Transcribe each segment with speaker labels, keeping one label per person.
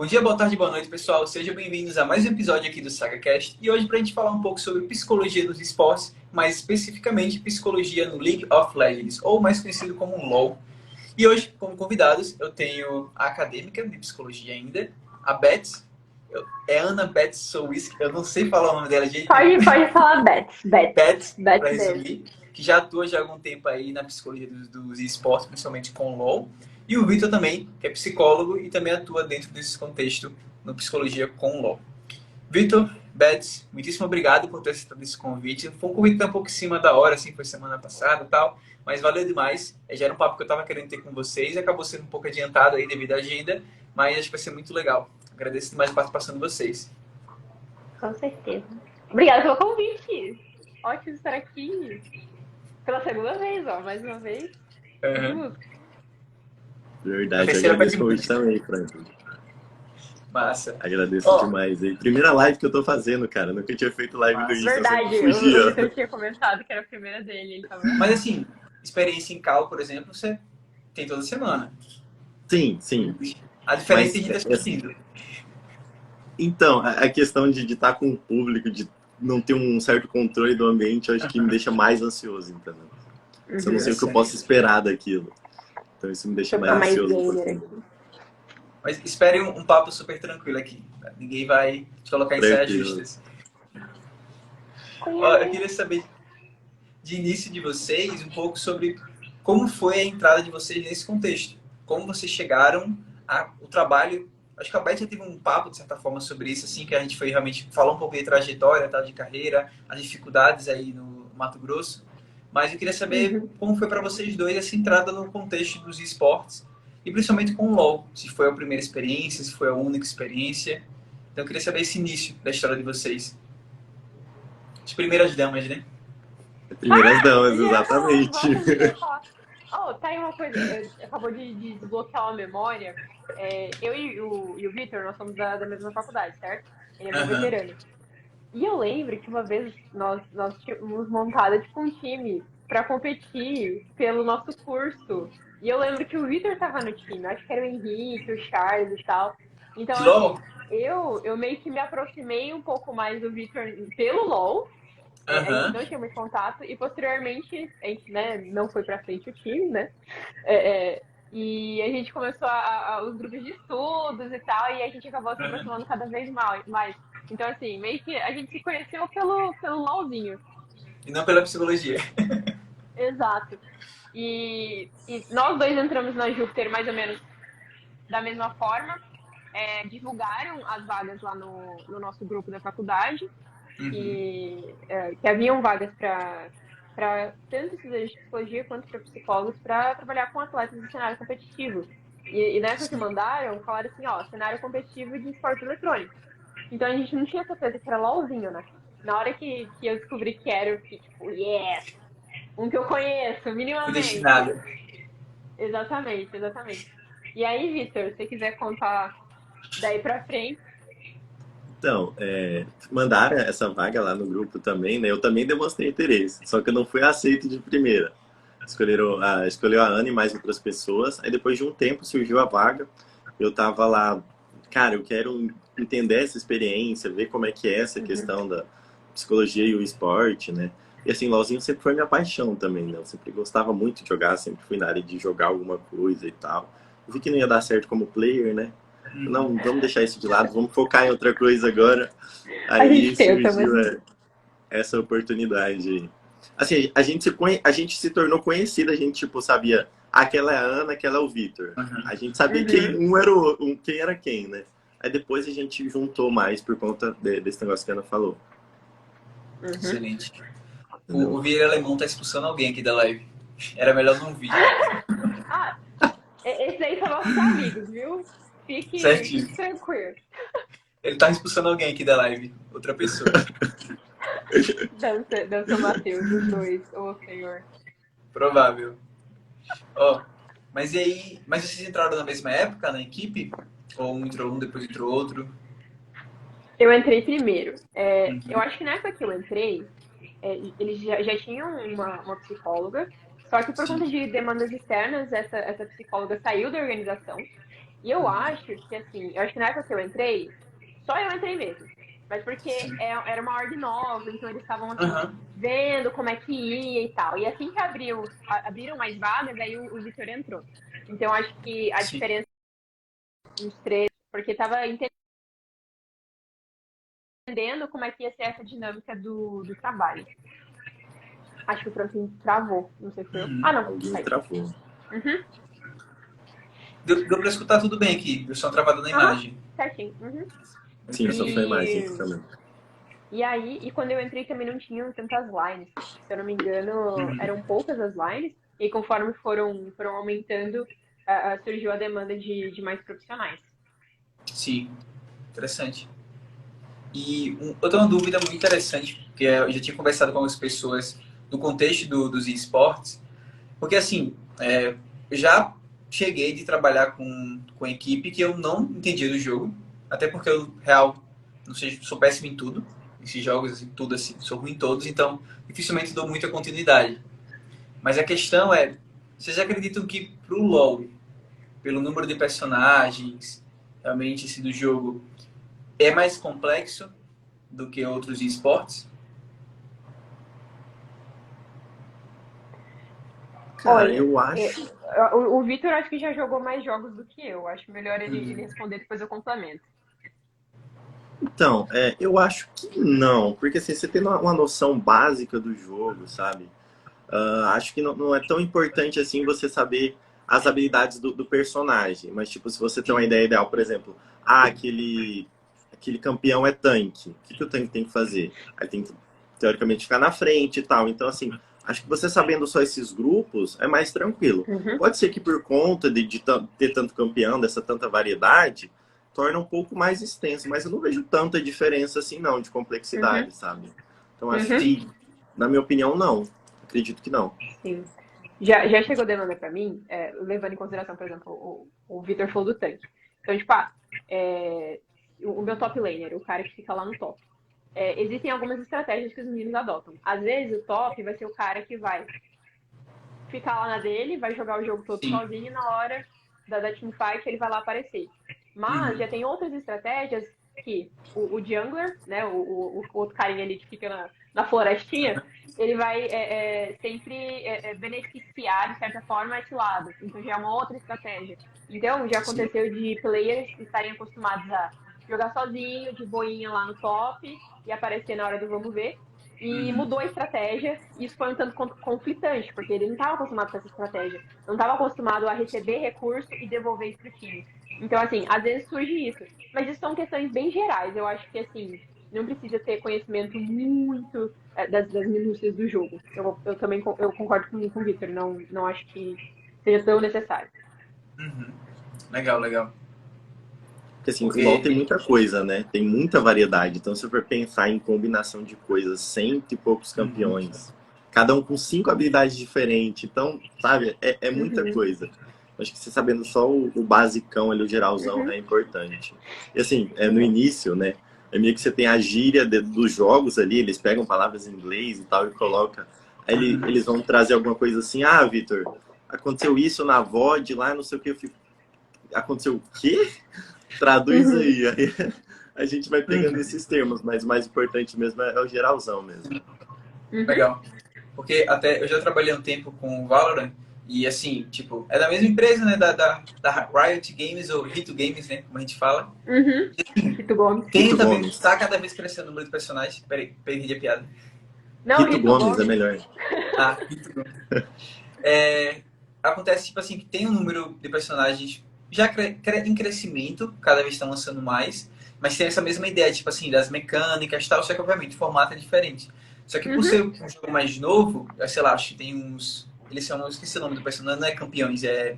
Speaker 1: Bom dia, boa tarde, boa noite, pessoal. Sejam bem-vindos a mais um episódio aqui do SagaCast. E hoje para a gente falar um pouco sobre psicologia dos esportes, mais especificamente psicologia no League of Legends, ou mais conhecido como LoL. E hoje, como convidados, eu tenho a acadêmica de psicologia ainda, a Beth. É Ana Beth Sowisk, eu não sei falar o nome dela de jeito nenhum.
Speaker 2: Pode falar
Speaker 1: Beth,
Speaker 2: Beth
Speaker 1: para
Speaker 2: mesmo.
Speaker 1: resumir, que já atua já há algum tempo aí na psicologia dos esportes, principalmente com o LoL. E o Vitor também, que é psicólogo e também atua dentro desse contexto no psicologia com o LoL. Vitor, Beth, muitíssimo obrigado por ter aceitado esse convite. Foi um convite um pouco em cima da hora, assim, foi semana passada e tal, mas valeu demais. Já era um papo que eu estava querendo ter com vocês, acabou sendo um pouco adiantado aí devido à agenda, mas acho que vai ser muito legal. Agradeço demais a participação de vocês.
Speaker 2: Com certeza. Obrigada pelo convite. Ótimo estar aqui pela segunda vez, ó. Mais uma vez.
Speaker 1: Uhum.
Speaker 2: Juntos.
Speaker 1: A
Speaker 3: Verdade, eu
Speaker 1: terceira foi
Speaker 3: agradeço
Speaker 1: de
Speaker 3: o convite
Speaker 1: música.
Speaker 3: também, Franklin.
Speaker 1: Massa.
Speaker 3: Agradeço
Speaker 1: Ó,
Speaker 3: demais aí. Primeira live que eu tô fazendo, cara. Nunca tinha feito live no
Speaker 1: massa.
Speaker 3: Insta, eu sempre
Speaker 2: Verdade, o
Speaker 3: fugia.
Speaker 2: Vitor tinha comentado que era a primeira dele. Ele tava...
Speaker 1: Mas assim, experiência em cal, por exemplo, você tem toda semana.
Speaker 3: Sim, sim.
Speaker 1: A diferença é
Speaker 3: Mas,
Speaker 1: que a gente assistindo.
Speaker 3: então, a questão de estar com o público, de não ter um certo controle do ambiente, eu acho que me deixa mais ansioso, entendeu? Se eu não sei o que eu posso
Speaker 1: Interessante.
Speaker 3: esperar daquilo. Então isso me deixa
Speaker 2: Deixa eu
Speaker 3: mais
Speaker 2: ficar mais
Speaker 3: ansioso um
Speaker 2: gamer
Speaker 3: pouquinho.
Speaker 2: aqui.
Speaker 1: Mas espere um papo super tranquilo aqui. Ninguém vai te colocar em saia
Speaker 3: Tranquilo.
Speaker 1: justas. Ó, eu
Speaker 2: Conhece.
Speaker 1: queria saber de início de vocês um pouco sobre como foi a entrada de vocês nesse contexto. Como vocês chegaram ao trabalho. Acho que a Beth já teve um papo, de certa forma, sobre isso, assim, que a gente foi realmente falar um pouco de trajetória, tá, de carreira, as dificuldades aí no Mato Grosso. Mas eu queria saber
Speaker 2: Uhum.
Speaker 1: como foi para vocês dois essa entrada no contexto dos esportes e principalmente com o LoL. Se foi a primeira experiência, se foi a única experiência. Então eu queria saber esse início da história de vocês. As primeiras damas, né?
Speaker 3: Primeiras damas,
Speaker 2: Eu já ia falar,
Speaker 3: exatamente.
Speaker 2: exatamente, eu ia falar. Oh, tá aí uma coisa, acabou de desbloquear uma memória. Eu e o Vitor, nós somos da mesma faculdade, certo? Ele é meu
Speaker 1: Aham.
Speaker 2: veterano. E eu lembro que uma vez nós tínhamos montado tipo um time pra competir pelo nosso curso. E eu lembro que o Vitor tava no time, acho que era o Henrique, o Charles e tal. Então,
Speaker 1: De
Speaker 2: assim,
Speaker 1: LoL?
Speaker 2: eu meio que me aproximei um pouco mais do Vitor pelo LoL. A gente
Speaker 1: Aham.
Speaker 2: não tinha muito contato e posteriormente a gente, né, não foi pra frente o time, né? É, é, e a gente começou os grupos de estudos e tal, e a gente acabou se
Speaker 1: Aham.
Speaker 2: aproximando cada vez mais. Então, assim, meio que a gente se conheceu pelo LOLzinho.
Speaker 1: E não pela psicologia.
Speaker 2: Exato. E nós dois entramos na Júpiter mais ou menos da mesma forma. Divulgaram as vagas lá no nosso grupo da faculdade,
Speaker 1: Uhum.
Speaker 2: que haviam vagas para tanto estudantes de psicologia quanto para psicólogos para trabalhar com atletas de cenário competitivo. E nessa que
Speaker 1: Sim.
Speaker 2: mandaram, falaram assim, ó, cenário competitivo de esportes eletrônicos. Então a gente não tinha certeza que era LOLzinho, né? Na hora que eu descobri que era, eu fiquei tipo, yes! Um que eu conheço,
Speaker 1: Fui
Speaker 2: minimamente.
Speaker 1: destinada.
Speaker 2: Exatamente, exatamente. E aí, Vitor, se você quiser contar daí pra frente.
Speaker 3: Então, mandaram essa vaga lá no grupo também, né? Eu também demonstrei interesse, só que eu não fui aceito de primeira. Escolheu a Ana e mais outras pessoas. Aí depois de um tempo surgiu a vaga. Eu tava lá, cara, eu quero entender essa experiência, ver como é que é essa
Speaker 2: Uhum.
Speaker 3: questão da psicologia e o esporte, né? E assim, LoLzinho sempre foi minha paixão também, né? Eu sempre gostava muito de jogar, sempre fui na área de jogar alguma coisa e tal. Eu vi que não ia dar certo como player, né?
Speaker 1: Uhum.
Speaker 3: Não, vamos deixar isso de lado, vamos focar em outra coisa agora.
Speaker 2: A
Speaker 3: Aí
Speaker 2: gente tenta, mas
Speaker 3: surgiu essa oportunidade aí. Assim, a gente se tornou conhecida, a gente tipo sabia, aquela é a Ana, aquela é o Vitor. A gente sabia quem
Speaker 2: Uhum,
Speaker 3: um era quem era quem, né? Aí depois a gente juntou mais por conta desse negócio que a Ana falou.
Speaker 2: uhum.
Speaker 1: Excelente.
Speaker 3: Entendeu?
Speaker 1: O Vieira Alemão tá expulsando alguém aqui da live. Era melhor não vir.
Speaker 2: Ah, esses aí são nossos amigos, viu?
Speaker 1: Certinho.
Speaker 2: Fique tranquilo.
Speaker 1: Ele tá expulsando alguém aqui da live. Outra pessoa.
Speaker 2: Deve ser o Matheus, os dois. Ô, Senhor.
Speaker 1: Provável. Ó, mas e aí? Mas vocês entraram na mesma época na equipe? Ou um entrou um, depois entrou outro?
Speaker 2: Eu entrei primeiro. Eu
Speaker 1: Uhum.
Speaker 2: acho que nessa que eu entrei, eles já tinham uma psicóloga, só que por conta
Speaker 1: Sim.
Speaker 2: de demandas externas, essa psicóloga saiu da organização. E eu acho que, assim, eu acho que na época que eu entrei, só eu entrei mesmo. Mas porque
Speaker 1: Sim.
Speaker 2: era uma org nova, então eles estavam, assim,
Speaker 1: Aham.
Speaker 2: vendo como é que ia e tal. E assim que abriram mais vagas, aí o Vitor entrou. Então eu acho que a
Speaker 1: Sim.
Speaker 2: diferença dos três, porque tava entendendo como é que ia ser essa dinâmica do trabalho. Acho que o Franklin travou, não sei se foi eu. Ah,
Speaker 1: Uhum.
Speaker 2: não,
Speaker 3: Alguém
Speaker 2: saiu.
Speaker 3: travou.
Speaker 2: Uhum.
Speaker 1: Deu pra escutar tudo bem aqui. Eu só travado na
Speaker 2: Aham,
Speaker 1: imagem.
Speaker 2: certinho. Uhum.
Speaker 1: Mas
Speaker 3: Sim, só foi a
Speaker 1: tranquilo.
Speaker 3: imagem aqui
Speaker 2: E,
Speaker 3: também.
Speaker 2: e aí, e quando eu entrei também não tinham tantas lines. Se eu não me engano,
Speaker 1: Uhum.
Speaker 2: eram poucas as lines. E conforme foram aumentando, surgiu a demanda de mais profissionais.
Speaker 1: Sim. Interessante. E eu tenho uma dúvida muito interessante, porque eu já tinha conversado com algumas pessoas no contexto dos esportes, porque assim, eu já cheguei de trabalhar com equipe que eu não entendia do jogo, até porque eu, real, não sei, sou péssimo em tudo, esses jogos, assim, tudo assim, sou ruim em todos, então dificilmente dou muita continuidade. Mas a questão é, vocês acreditam que pro LoL, pelo número de personagens, realmente, assim, do jogo, é mais complexo do que outros esportes?
Speaker 3: Cara,
Speaker 2: Olha,
Speaker 3: eu acho.
Speaker 2: o Vitor acho que já jogou mais jogos do que eu. Acho melhor ele responder, depois eu complemento.
Speaker 3: Então, eu acho que não, porque assim, você tem uma noção básica do jogo, sabe? Acho que não é tão importante assim você saber as habilidades do personagem, mas tipo, se você tem uma
Speaker 1: Sim,
Speaker 3: ideia ideal, por exemplo, aquele campeão é tanque, o que o tanque tem que fazer? Aí tem que, teoricamente, ficar na frente e tal. Então, assim, acho que você sabendo só esses grupos é mais tranquilo.
Speaker 2: Uhum,
Speaker 3: Pode ser que por conta de ter tanto campeão, dessa tanta variedade, torna um pouco mais extenso, mas eu não vejo tanta diferença assim não, de
Speaker 2: uhum,
Speaker 3: complexidade, sabe? Então acho
Speaker 2: uhum.
Speaker 3: que, na minha opinião, não. Acredito que não.
Speaker 2: Sim. Já chegou demanda pra mim, levando em consideração, por exemplo, o Vitor falou do tanque. Então, tipo, o meu top laner, o cara que fica lá no top. Existem algumas estratégias que os meninos adotam. Às vezes, o top vai ser o cara que vai ficar lá na dele, vai jogar o jogo todo
Speaker 1: sim.
Speaker 2: sozinho e na hora da teamfight ele vai lá aparecer. Mas
Speaker 1: Uhum.
Speaker 2: já tem outras estratégias que o jungler, né, o outro carinha ali que fica na florestinha, ele vai sempre beneficiar, de certa forma, esse lado. Então já é uma outra estratégia. Então já
Speaker 1: Sim.
Speaker 2: aconteceu de players estarem acostumados a jogar sozinho, de boinha lá no top e aparecer na hora do vamos ver. E
Speaker 1: Uhum.
Speaker 2: mudou a estratégia, e isso foi um tanto conflitante, porque ele não estava acostumado com essa estratégia. Não estava acostumado a receber recurso e devolver isso para o time. Então, assim, às vezes surge isso. Mas isso são questões bem gerais. Eu acho que, assim, não precisa ter conhecimento muito das minúcias do jogo. Eu também eu concordo com o Victor. Não acho que seja tão necessário.
Speaker 1: Uhum. Legal, legal.
Speaker 3: Porque assim, o LoL tem
Speaker 1: Porque.
Speaker 3: muita coisa, né? Tem muita variedade. Então, se eu for pensar em combinação de coisas, cento e poucos
Speaker 1: Uhum.
Speaker 3: campeões, cada um com cinco habilidades diferentes. Então, sabe, é muita
Speaker 2: Uhum,
Speaker 3: coisa. Acho que você sabendo só o basicão ali, o geralzão,
Speaker 2: uhum,
Speaker 3: é importante. E assim, no
Speaker 2: uhum,
Speaker 3: início, né? É meio que você tem a gíria dos jogos ali, eles pegam palavras em inglês e tal e colocam. Aí
Speaker 1: Uhum.
Speaker 3: eles vão trazer alguma coisa assim, ah, Vitor, aconteceu isso na VOD lá, não sei o que, eu fico. Aconteceu o quê? Traduz
Speaker 2: uhum,
Speaker 3: aí. Aí a gente vai pegando
Speaker 1: Uhum.
Speaker 3: esses termos, mas o mais importante mesmo é o geralzão mesmo.
Speaker 2: uhum,
Speaker 1: Legal. Porque até eu já trabalhei um tempo com o Valorant e assim, tipo, é da mesma empresa, né? Da Riot Games ou Hito Games, né? Como a gente fala.
Speaker 2: uhum. Rito Gomes.
Speaker 1: Tem
Speaker 3: Rito
Speaker 1: também,
Speaker 3: Gomes.
Speaker 1: tá cada vez crescendo o número de personagens. Peraí, perdi a piada.
Speaker 2: Não,
Speaker 3: Rito
Speaker 2: Rito
Speaker 3: Gomes é
Speaker 2: Gomes.
Speaker 3: melhor.
Speaker 1: Ah, Hito Games. É, acontece, tipo assim, que tem um número de personagens já em crescimento, cada vez estão lançando mais, mas tem essa mesma ideia, tipo assim, das mecânicas e tal, só que obviamente o formato é diferente. Só que por
Speaker 2: Uhum.
Speaker 1: ser um jogo mais novo, sei lá, acho que tem uns. Eles são, eu esqueci o nome do personagem, não é campeões, é.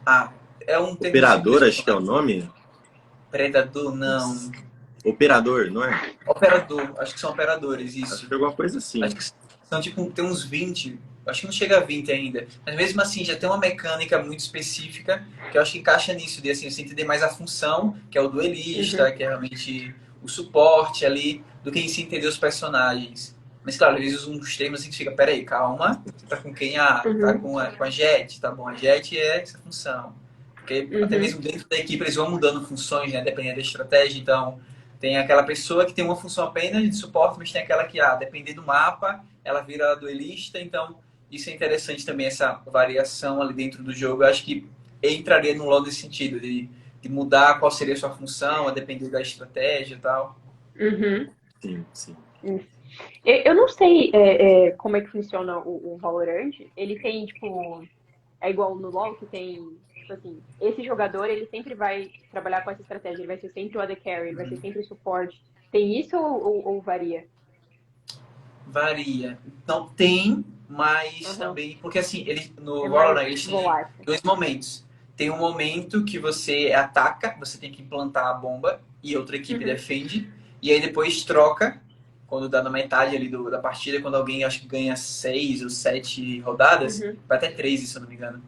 Speaker 1: Ah, é um termo em
Speaker 3: Operador,
Speaker 1: inglês.
Speaker 3: acho que é o nome.
Speaker 1: Predador, não.
Speaker 3: Putz. Operador, não é?
Speaker 1: Operador, acho que são operadores,
Speaker 3: Acho
Speaker 1: isso.
Speaker 3: que é alguma coisa
Speaker 1: Acho
Speaker 3: assim.
Speaker 1: que são tipo, tem uns 20, acho que não chega a 20 ainda. Mas mesmo assim, já tem uma mecânica muito específica que eu acho que encaixa nisso, de assim, você entender mais a função, que é o
Speaker 2: Uhum.
Speaker 1: duelista, que é realmente o suporte ali, do que em si entender os personagens. Mas claro, às vezes usam uns termos assim que fica, peraí, calma, você tá com quem? Ah, tá
Speaker 2: Uhum.
Speaker 1: com a Jet, tá bom, a Jet é essa função. Porque até mesmo dentro da equipe eles vão mudando funções, né? Dependendo da estratégia. Então, tem aquela pessoa que tem uma função apenas de suporte, mas tem aquela que, dependendo do mapa, ela vira duelista. Então, isso é interessante também, essa variação ali dentro do jogo. Eu acho que entraria no LoL nesse sentido, de mudar qual seria a sua função, a depender da estratégia e tal.
Speaker 2: Uhum.
Speaker 3: Sim, sim.
Speaker 2: Eu não sei como é que funciona o Valorant. Ele tem, tipo, é igual no LoL, que tem, tipo assim, esse jogador, ele sempre vai trabalhar com essa estratégia. Ele vai ser sempre o AD Carry, ele vai ser sempre o suporte. Tem isso ou varia?
Speaker 1: Varia. Não tem, mas
Speaker 2: Uhum.
Speaker 1: também. Porque assim, no
Speaker 2: É mais
Speaker 1: Valorant eles têm
Speaker 2: volátil.
Speaker 1: dois momentos. Tem um momento que você ataca, você tem que implantar a bomba e outra equipe
Speaker 2: Uhum.
Speaker 1: defende. E aí depois troca, quando dá na metade ali da partida, quando alguém acho que ganha 6 ou 7 rodadas,
Speaker 2: Uhum.
Speaker 1: vai até 13, se eu não me engano.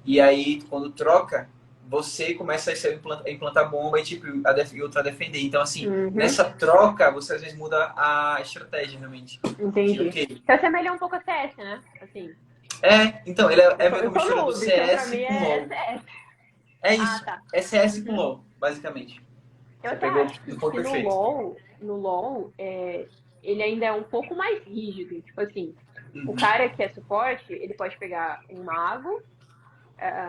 Speaker 1: E aí, quando troca, você começa a implantar bomba e tipo, e outra a defender. Então, assim,
Speaker 2: Uhum.
Speaker 1: nessa troca, você às vezes muda a estratégia, realmente. Que
Speaker 2: Entendi.
Speaker 1: ok.
Speaker 2: Se assemelha um pouco a CS, né? Assim,
Speaker 1: Então, ele é meio que
Speaker 2: eu
Speaker 1: uma
Speaker 2: sou
Speaker 1: mistura do
Speaker 2: noob, então pra
Speaker 1: CS
Speaker 2: mim
Speaker 1: com
Speaker 2: é
Speaker 1: LoL.
Speaker 2: CS.
Speaker 1: É
Speaker 2: Ah,
Speaker 1: isso.
Speaker 2: tá.
Speaker 1: É CS com
Speaker 2: Uhum.
Speaker 1: LoL, basicamente.
Speaker 2: Eu
Speaker 1: Você
Speaker 2: até
Speaker 1: pegou
Speaker 2: acho
Speaker 1: o ponto
Speaker 2: que
Speaker 1: perfeito.
Speaker 2: No LoL, ele ainda é um pouco mais rígido. Tipo assim, o
Speaker 1: Uhum.
Speaker 2: cara que é suporte, ele pode pegar um mago,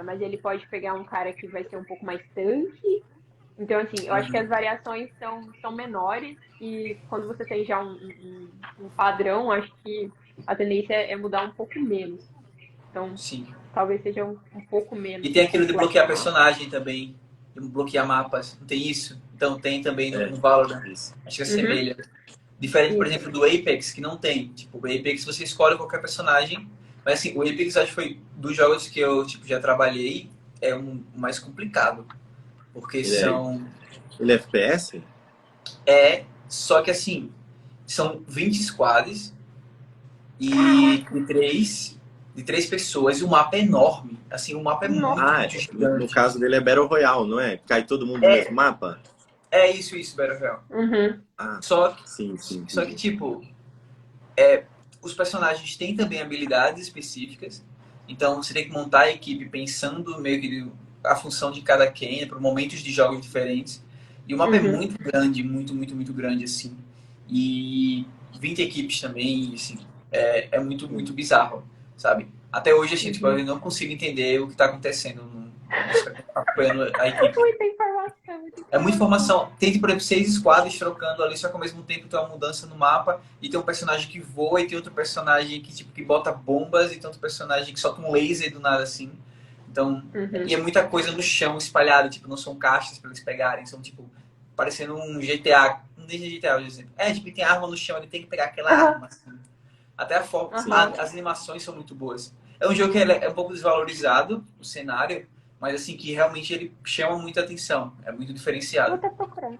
Speaker 2: mas ele pode pegar um cara que vai ser um pouco mais tanque. Então, assim, eu acho que
Speaker 1: Uhum.
Speaker 2: as variações são menores e quando você tem já um padrão, acho que a tendência é mudar um pouco menos. Então,
Speaker 1: Sim.
Speaker 2: talvez seja um pouco
Speaker 1: E
Speaker 2: menos
Speaker 1: tem aquilo de bloquear
Speaker 2: complexo.
Speaker 1: personagem também. De bloquear mapas. Não tem isso? Então tem também no,
Speaker 3: É,
Speaker 1: no Valorant.
Speaker 3: isso.
Speaker 1: Acho que
Speaker 2: Uhum,
Speaker 1: assemelha. Diferente, por
Speaker 2: isso.
Speaker 1: exemplo, do Apex, que não tem. Tipo, o Apex você escolhe qualquer personagem. Mas assim, o Apex acho que foi dos jogos que eu tipo, já trabalhei, é um mais complicado. Porque
Speaker 3: Ele é,
Speaker 1: são.
Speaker 3: ele é FPS?
Speaker 1: Só que assim, são 20 squads e
Speaker 2: Caraca!
Speaker 1: de três pessoas, e o mapa é enorme. Assim, o mapa é
Speaker 2: Nossa!
Speaker 1: muito,
Speaker 3: Ah,
Speaker 1: muito
Speaker 3: no
Speaker 1: gigante.
Speaker 3: caso dele é Battle Royale, não é? Cai todo mundo no mesmo
Speaker 1: É,
Speaker 3: mapa?
Speaker 1: é isso, Battle Royale.
Speaker 2: Uhum,
Speaker 3: Ah,
Speaker 1: Só que,
Speaker 3: sim, sim,
Speaker 1: só que,
Speaker 3: entendi.
Speaker 1: tipo, os personagens têm também habilidades específicas. Então você tem que montar a equipe pensando meio que a função de cada quem, para momentos de jogos diferentes. E o mapa é
Speaker 2: uhum,
Speaker 1: muito grande, muito, muito, muito grande, assim. E 20 equipes também, assim, é muito, muito bizarro, sabe? Até hoje, assim, tipo,
Speaker 2: uhum.
Speaker 1: eu não consigo entender o que está acontecendo acompanhando a equipe.
Speaker 2: Muita informação, muita
Speaker 1: É muita
Speaker 2: informação.
Speaker 1: informação. Tem, por exemplo, 6 squads trocando ali, só que ao mesmo tempo tem uma mudança no mapa. E tem um personagem que voa, e tem outro personagem que, tipo, que bota bombas, e tem outro personagem que solta um laser do nada, assim. Então, e
Speaker 2: Uhum.
Speaker 1: é muita coisa no chão espalhada, tipo, não são caixas para eles pegarem, são, tipo, parecendo um GTA. Não deixa de GTA, por exemplo. Tipo, tem arma no chão, ele tem que pegar aquela
Speaker 2: Aham,
Speaker 1: arma, assim. Até a forma,
Speaker 3: Sim.
Speaker 1: as animações são muito boas. É um jogo que é um pouco desvalorizado, o cenário, mas assim, que realmente ele chama muita atenção. É muito
Speaker 2: vou
Speaker 1: diferenciado.
Speaker 2: até procurar.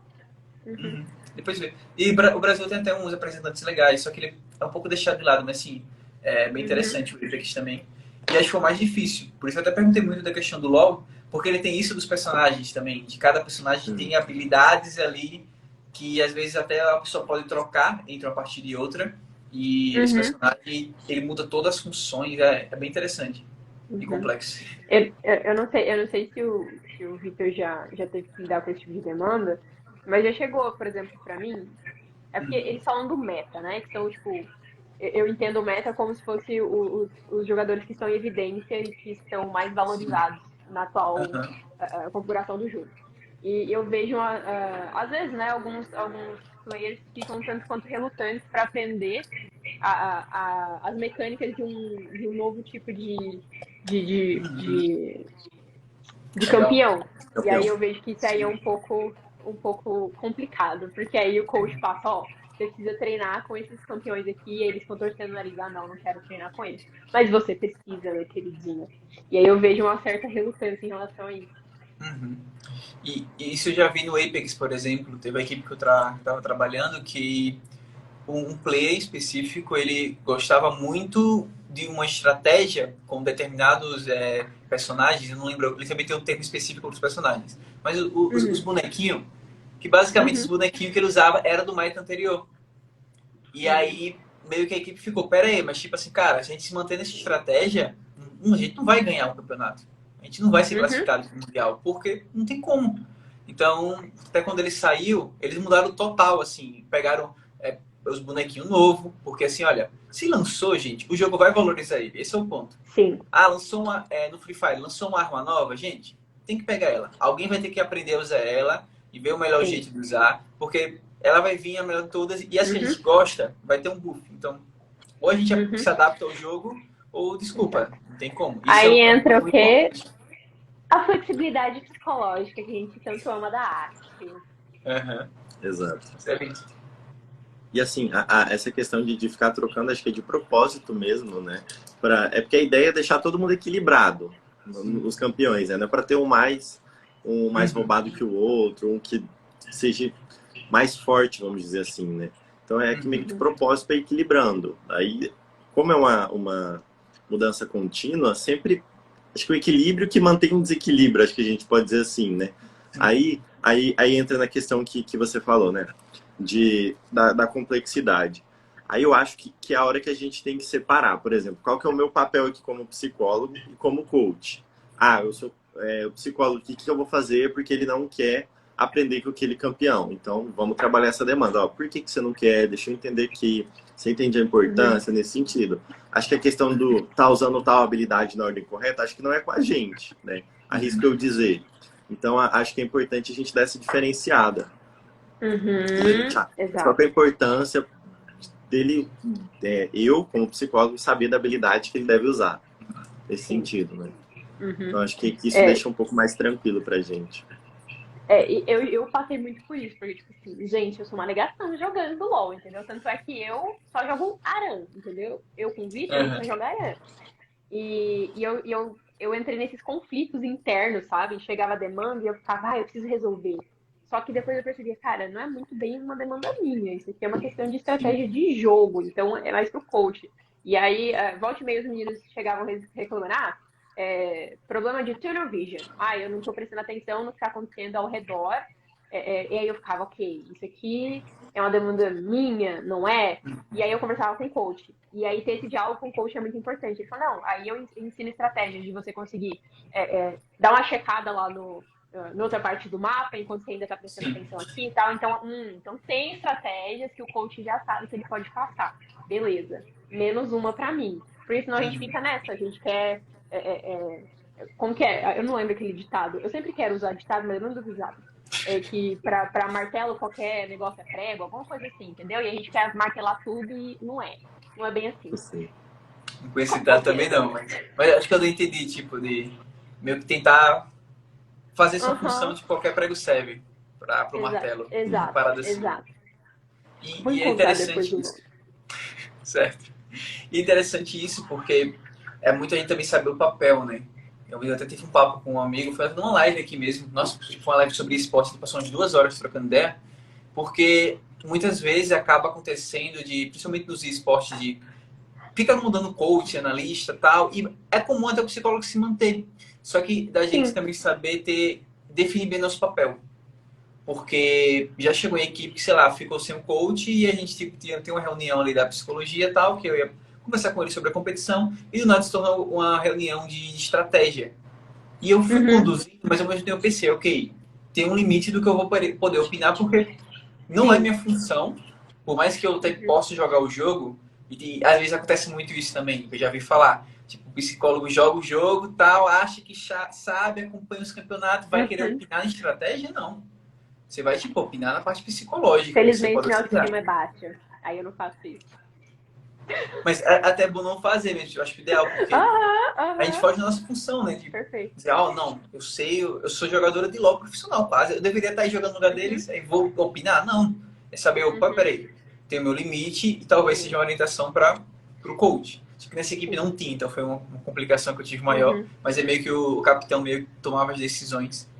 Speaker 2: Uhum,
Speaker 1: Uhum. Depois vê. E o Brasil tem até uns representantes legais, só que ele é um pouco deixado de lado, mas assim, é bem
Speaker 2: uhum,
Speaker 1: interessante o Apex também. E acho que foi o mais difícil. Por isso eu até perguntei muito da questão do LoL, porque ele tem isso dos personagens também. De cada personagem
Speaker 3: Hum.
Speaker 1: tem habilidades ali que às vezes até a pessoa pode trocar entre uma partida e outra. E esse
Speaker 2: uhum,
Speaker 1: personagem, ele muda todas as funções, é bem interessante e
Speaker 2: uhum.
Speaker 1: complexo.
Speaker 2: Eu não sei se o Victor já teve que lidar com esse tipo de demanda, mas já chegou, por exemplo, pra mim. É porque eles falam do meta, né? Que são, tipo, eu entendo o meta como se fosse os jogadores que estão em evidência e que estão mais valorizados na atual
Speaker 1: Uhum.
Speaker 2: configuração do jogo. E eu vejo, às vezes, né, alguns players ficam tanto quanto relutantes para aprender as mecânicas de um novo tipo de, de, de, de
Speaker 1: Legal.
Speaker 2: campeão. E
Speaker 1: Campeão.
Speaker 2: aí eu vejo que isso aí é um pouco complicado, porque aí o coach passa, ó, você precisa treinar com esses campeões aqui, e eles ficam torcendo o nariz, não, não quero treinar com eles. Mas você precisa, meu queridinho. E aí eu vejo uma certa relutância em relação a isso.
Speaker 1: Uhum. E isso eu já vi no Apex, por exemplo. Teve a equipe que eu estava trabalhando que um player específico ele gostava muito de uma estratégia com determinados personagens. Eu não lembro, ele também tem um termo específico para os personagens. Mas os
Speaker 2: Uhum,
Speaker 1: bonequinhos, que basicamente os
Speaker 2: uhum,
Speaker 1: bonequinhos que ele usava era do meta anterior. E
Speaker 2: uhum,
Speaker 1: aí meio que a equipe ficou, pera aí, mas tipo assim, cara, se a gente se manter nessa estratégia, a gente não vai ganhar um campeonato. A gente não vai ser classificado para o Mundial, porque não tem como. Então, até quando ele saiu, eles mudaram total, assim, pegaram os bonequinhos novos, porque assim, olha, se lançou, gente, o jogo vai valorizar ele, esse é o ponto.
Speaker 2: Sim.
Speaker 1: Ah, lançou no Free Fire, lançou uma arma nova, gente, tem que pegar ela. Alguém vai ter que aprender a usar ela e ver o melhor jeito de usar, porque ela vai vir a melhor de todas, e as que a gente gosta, vai ter um buff. Então, ou a gente se adapta ao jogo, ou desculpa, não tem como. Isso
Speaker 2: aí entra o quê?
Speaker 1: Importante.
Speaker 2: A flexibilidade psicológica que a gente tanto ama da arte.
Speaker 3: Exato.
Speaker 1: Excelente.
Speaker 3: E assim, essa questão de ficar trocando, acho que é de propósito mesmo, né? É porque a ideia é deixar todo mundo equilibrado, os campeões, né? Não é para ter um mais roubado que o outro, um que seja mais forte, vamos dizer assim, né? Então é que meio que de propósito para equilibrando. Aí, como é uma mudança contínua, sempre acho que o equilíbrio que mantém um desequilíbrio, acho que a gente pode dizer assim, né? Aí entra na questão que você falou, né? Da complexidade. Aí eu acho que é a hora que a gente tem que separar, por exemplo, qual que é o meu papel aqui como psicólogo e como coach? Ah, eu sou o psicólogo, o que eu vou fazer porque ele não quer aprender com aquele campeão? Então, vamos trabalhar essa demanda. Ó, por que você não quer? Deixa eu entender que você entende a importância nesse sentido. Acho que a questão do tá usando tal habilidade na ordem correta, acho que não é com a gente, né? Arrisco eu dizer. Então, acho que é importante a gente dar essa diferenciada. Qual que é a importância dele, eu, como psicólogo, saber da habilidade que ele deve usar. Nesse sentido, né? Então, acho que isso deixa um pouco mais tranquilo pra gente.
Speaker 2: Eu passei muito por isso, porque, tipo assim, gente, eu sou uma negação jogando do LoL, entendeu? Tanto é que eu só jogo Aran, entendeu? Eu com o Vitor, a gente só joga Aran. E eu entrei nesses conflitos internos, sabe? Chegava a demanda e eu ficava, eu preciso resolver. Só que depois eu percebi, cara, não é muito bem uma demanda minha. Isso aqui é uma questão de estratégia de jogo, então é mais pro coach. E aí, volta e meia, os meninos chegavam reclamando, problema de tunnel vision. Eu não tô prestando atenção no que tá acontecendo ao redor. E aí eu ficava, ok, isso aqui é uma demanda minha, não é? E aí eu conversava com o coach. E aí ter esse diálogo com o coach é muito importante. Ele falou, não, aí eu ensino estratégias de você conseguir dar uma checada lá na outra parte do mapa, enquanto você ainda está prestando atenção aqui e tal. Então tem estratégias que o coach já sabe que ele pode passar. Beleza. Menos uma para mim. Porque senão a gente fica nessa, a gente quer... como que é? Eu não lembro aquele ditado. Eu sempre quero usar ditado, mas eu não duvido. Que para martelo qualquer negócio é prego, alguma coisa assim, entendeu? E a gente quer martelar tudo e não é. Não é bem assim.
Speaker 1: Não conheço esse ditado também não, mas acho que eu não entendi, tipo, de meio que tentar fazer sua função de qualquer prego serve para o martelo.
Speaker 2: Exato,
Speaker 1: Parada assim.
Speaker 2: exato.
Speaker 1: E é interessante isso. Certo. E é interessante isso porque é muita gente também saber o papel, né? Eu até tive um papo com um amigo, foi numa live aqui mesmo. Nossa, foi uma live sobre esporte, passou umas 2 horas trocando ideia, porque muitas vezes acaba acontecendo principalmente nos esportes, fica mudando coach, analista e tal, e é comum até o psicólogo se manter. Só que da gente também saber definir bem nosso papel. Porque já chegou em equipe que, sei lá, ficou sem um coach e a gente tem uma reunião ali da psicologia e tal, que eu ia conversar com ele sobre a competição, e do nada se tornou uma reunião de estratégia. E eu fui conduzindo, mas ao mesmo tempo eu pensei, ok, tem um limite do que eu vou poder opinar, porque não é minha função, por mais que eu até possa jogar o jogo, e às vezes acontece muito isso também, que eu já vi falar. Tipo, o psicólogo joga o jogo, tal, acha que sabe, acompanha os campeonatos, vai querer opinar em estratégia? Não. Você vai, tipo, opinar na parte psicológica.
Speaker 2: Felizmente, meu time é baixo. Aí eu não faço isso.
Speaker 1: Mas até é bom não fazer mesmo. Eu acho que é ideal, porque a gente foge da nossa função, né? De dizer, não, eu sou jogadora de LoL profissional, quase. Eu deveria estar aí jogando no lugar deles, aí vou opinar? Não. É saber, opa, peraí, tem o meu limite e talvez seja uma orientação para o coach. Acho que nessa equipe não tinha, então foi uma complicação que eu tive maior. Mas é meio que o capitão meio que tomava as decisões.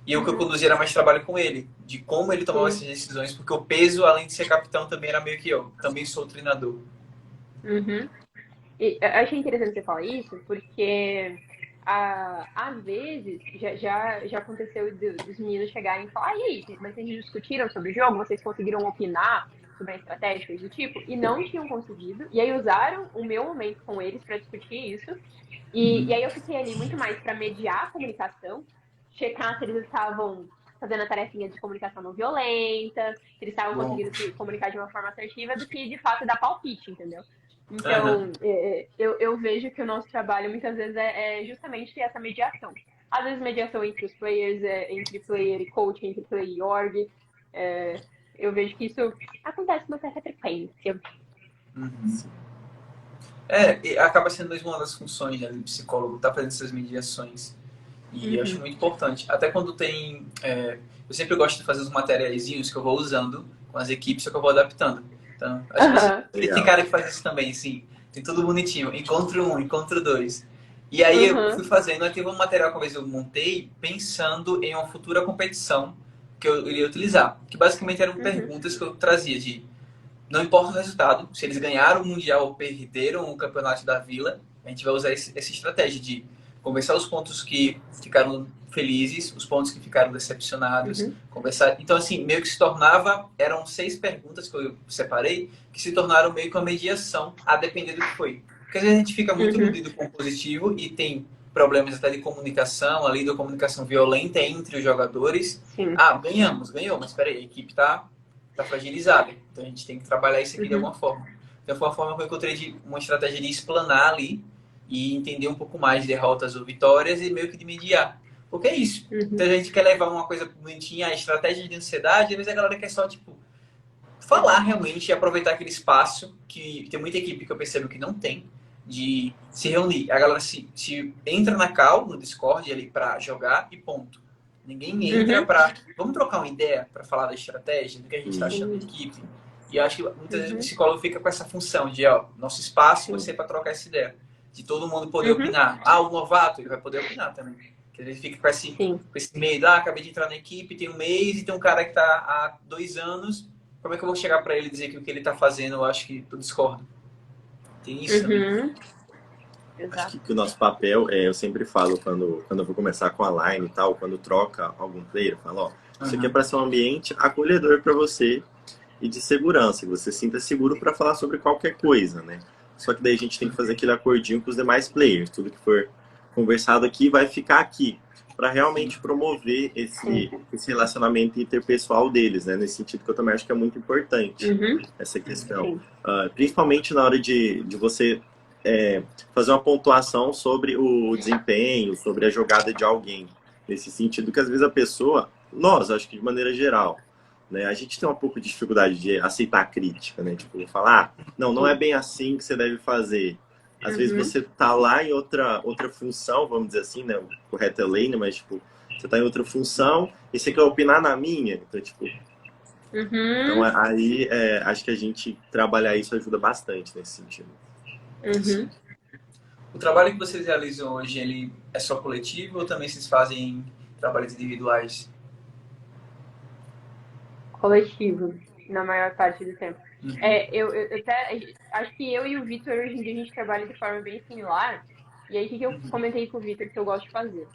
Speaker 1: E o que eu conduzia era mais trabalho com ele, de como ele tomava essas decisões, porque o peso, além de ser capitão, também era meio que eu. Também sou treinador.
Speaker 2: E eu achei interessante você falar isso, porque às vezes já aconteceu dos meninos chegarem e falar, e aí, mas vocês discutiram sobre o jogo? Vocês conseguiram opinar? bem estratégia, coisa do tipo, e não tinham conseguido, e aí usaram o meu momento com eles para discutir isso, e aí eu fiquei ali muito mais para mediar a comunicação, checar se eles estavam fazendo a tarefinha de comunicação não violenta, se eles estavam
Speaker 1: Bom.
Speaker 2: conseguindo se comunicar de uma forma assertiva, do que de fato dar palpite, entendeu?
Speaker 1: Aham.
Speaker 2: Então, eu vejo que o nosso trabalho muitas vezes é justamente essa mediação. Às vezes mediação entre os players, entre player e coach, entre player e org. Eu vejo que isso acontece com uma certa frequência.
Speaker 1: Uhum. E acaba sendo mesmo uma das funções, né, do psicólogo, tá fazendo essas mediações. E eu acho muito importante. Até quando tem... eu sempre gosto de fazer os materiaizinhos que eu vou usando com as equipes, só que eu vou adaptando. Então, acho que tem cara que faz isso também, assim. Tem tudo bonitinho. Encontro 1, encontro 2. E aí eu fui fazendo, teve um material que uma vez eu montei pensando em uma futura competição que eu iria utilizar. Que basicamente eram perguntas que eu trazia de... Não importa o resultado, se eles ganharam o Mundial ou perderam o Campeonato da Vila, a gente vai usar essa estratégia de conversar os pontos que ficaram felizes, os pontos que ficaram decepcionados, conversar. Então, assim, meio que se tornava, eram 6 perguntas que eu separei, que se tornaram meio que uma mediação, a depender do que foi. Porque às vezes a gente fica muito iludido com o positivo e tem problemas até de comunicação, ali da comunicação violenta entre os jogadores.
Speaker 2: Sim.
Speaker 1: Ganhou, mas peraí, a equipe tá fragilizada. Então a gente tem que trabalhar isso aqui de alguma forma. Então foi uma forma que eu encontrei de uma estratégia de explanar ali e entender um pouco mais de derrotas ou vitórias e meio que de mediar. Porque é isso. Então a gente quer levar uma coisa bonitinha, a estratégia de ansiedade, às vezes a galera quer só, tipo, falar realmente e aproveitar aquele espaço que tem muita equipe que eu percebo que não tem, de se reunir. A galera se entra na call, no Discord ali pra jogar e ponto. Ninguém entra pra... Vamos trocar uma ideia pra falar da estratégia, do que a gente tá achando da equipe. E eu acho que muitas vezes o psicólogo fica com essa função de, nosso espaço vai ser pra trocar essa ideia. De todo mundo poder opinar. O novato, ele vai poder opinar também. Porque ele fica com esse medo. Acabei de entrar na equipe, tem um mês e tem um cara que tá há 2 anos. Como é que eu vou chegar pra ele e dizer que o que ele tá fazendo eu acho que eu discordo? Tem isso também.
Speaker 3: Acho que o nosso papel, eu sempre falo quando eu vou começar com a line e tal, quando troca algum player, eu falo, isso aqui é para ser um ambiente acolhedor para você e de segurança, que você se sinta seguro para falar sobre qualquer coisa, né? Só que daí a gente tem que fazer aquele acordinho com os demais players, tudo que for conversado aqui vai ficar aqui, para realmente promover esse relacionamento interpessoal deles, né? Nesse sentido que eu também acho que é muito importante essa questão. Principalmente na hora de você fazer uma pontuação sobre o desempenho, sobre a jogada de alguém. Nesse sentido que às vezes a pessoa, nós, acho que de maneira geral, né, a gente tem um pouco de dificuldade de aceitar a crítica, né? Tipo, falar, não é bem assim que você deve fazer. Às vezes você tá lá em outra função, vamos dizer assim, né? O correto é lane, mas tipo, você tá em outra função e você quer opinar na minha. Então, tipo, então aí acho que a gente trabalhar isso ajuda bastante nesse sentido.
Speaker 1: O trabalho que vocês realizam hoje, ele é só coletivo ou também vocês fazem trabalhos individuais?
Speaker 2: Coletivo, na maior parte do tempo. Eu até acho que eu e o Vitor, hoje em dia, a gente trabalha de forma bem similar. E aí, o que eu comentei com o Vitor que eu gosto de fazer?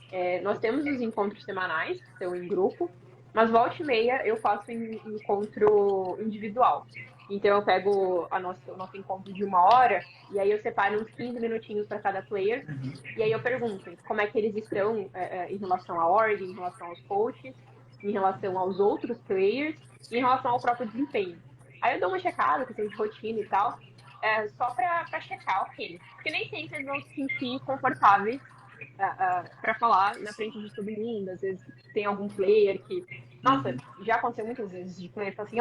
Speaker 2: Nós temos os encontros semanais, que são em grupo, mas volta e meia eu faço encontro individual. Então eu pego o nosso encontro de 1 hora e aí eu separo uns 15 minutinhos para cada player. E aí eu pergunto como é que eles estão em relação à org, em relação aos coaches, em relação aos outros players e em relação ao próprio desempenho. Aí eu dou uma checada, questão de rotina e tal, só pra checar, ok. Porque nem sempre eles vão se sentir confortáveis pra falar na frente de todo mundo. Às vezes tem algum player que... Nossa, já aconteceu muitas vezes de player falar assim,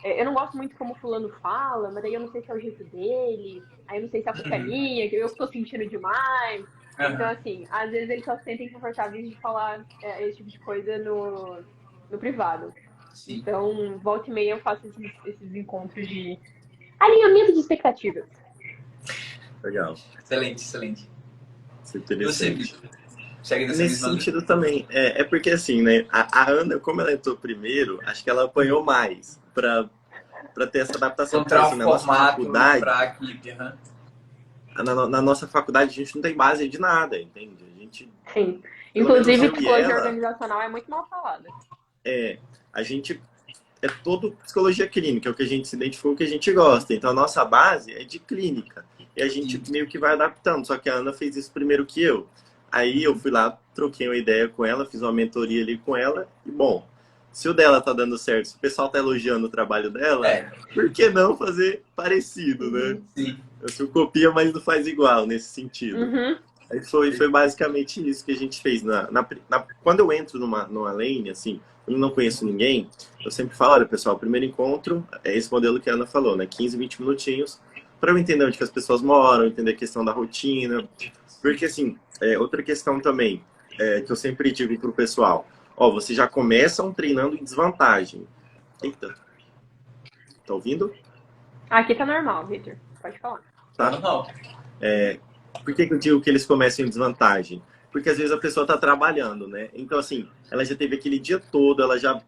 Speaker 2: eu não gosto muito como fulano fala, mas aí eu não sei se é o jeito dele, aí eu não sei se é a culpa é minha, que eu estou sentindo demais. Então, assim, às vezes eles só se sentem confortáveis de falar esse tipo de coisa no privado.
Speaker 1: Sim.
Speaker 2: Então, volta e meia eu faço esses encontros de alinhamento de expectativas.
Speaker 3: Legal.
Speaker 1: Excelente, excelente.
Speaker 3: Isso é interessante.
Speaker 1: Nesse
Speaker 3: sentido também. Porque assim, né? A Ana, como ela entrou primeiro, acho que ela apanhou mais pra ter essa adaptação.
Speaker 1: Encontrar
Speaker 3: assim, na nossa faculdade,
Speaker 1: pra equipe,
Speaker 3: na nossa faculdade a gente não tem base de nada, entende?
Speaker 2: Sim. Inclusive, psicologia organizacional é muito mal falada.
Speaker 3: A gente é todo psicologia clínica, é o que a gente se identificou, o que a gente gosta. Então, a nossa base é de clínica. E a gente meio que vai adaptando. Só que a Ana fez isso primeiro que eu. Aí eu fui lá, troquei uma ideia com ela, fiz uma mentoria ali com ela. E, bom, se o dela tá dando certo, se o pessoal tá elogiando o trabalho dela, por que não fazer parecido, né?
Speaker 1: Sim.
Speaker 3: Você copia, mas não faz igual nesse sentido. Aí foi basicamente isso que a gente fez. Quando eu entro numa lane, assim, eu não conheço ninguém, eu sempre falo, olha, pessoal, o primeiro encontro é esse modelo que a Ana falou, né? 15, 20 minutinhos, para eu entender onde que as pessoas moram, entender a questão da rotina. Porque, assim, outra questão também, que eu sempre digo pro pessoal, ó, vocês já começam treinando em desvantagem. Eita, tá ouvindo?
Speaker 2: Aqui tá normal, Victor. Pode falar.
Speaker 3: Tá?
Speaker 1: Normal.
Speaker 3: Por que eu digo que eles começam em desvantagem? Porque às vezes a pessoa está trabalhando, né? Então, assim, ela já teve aquele dia todo, ela já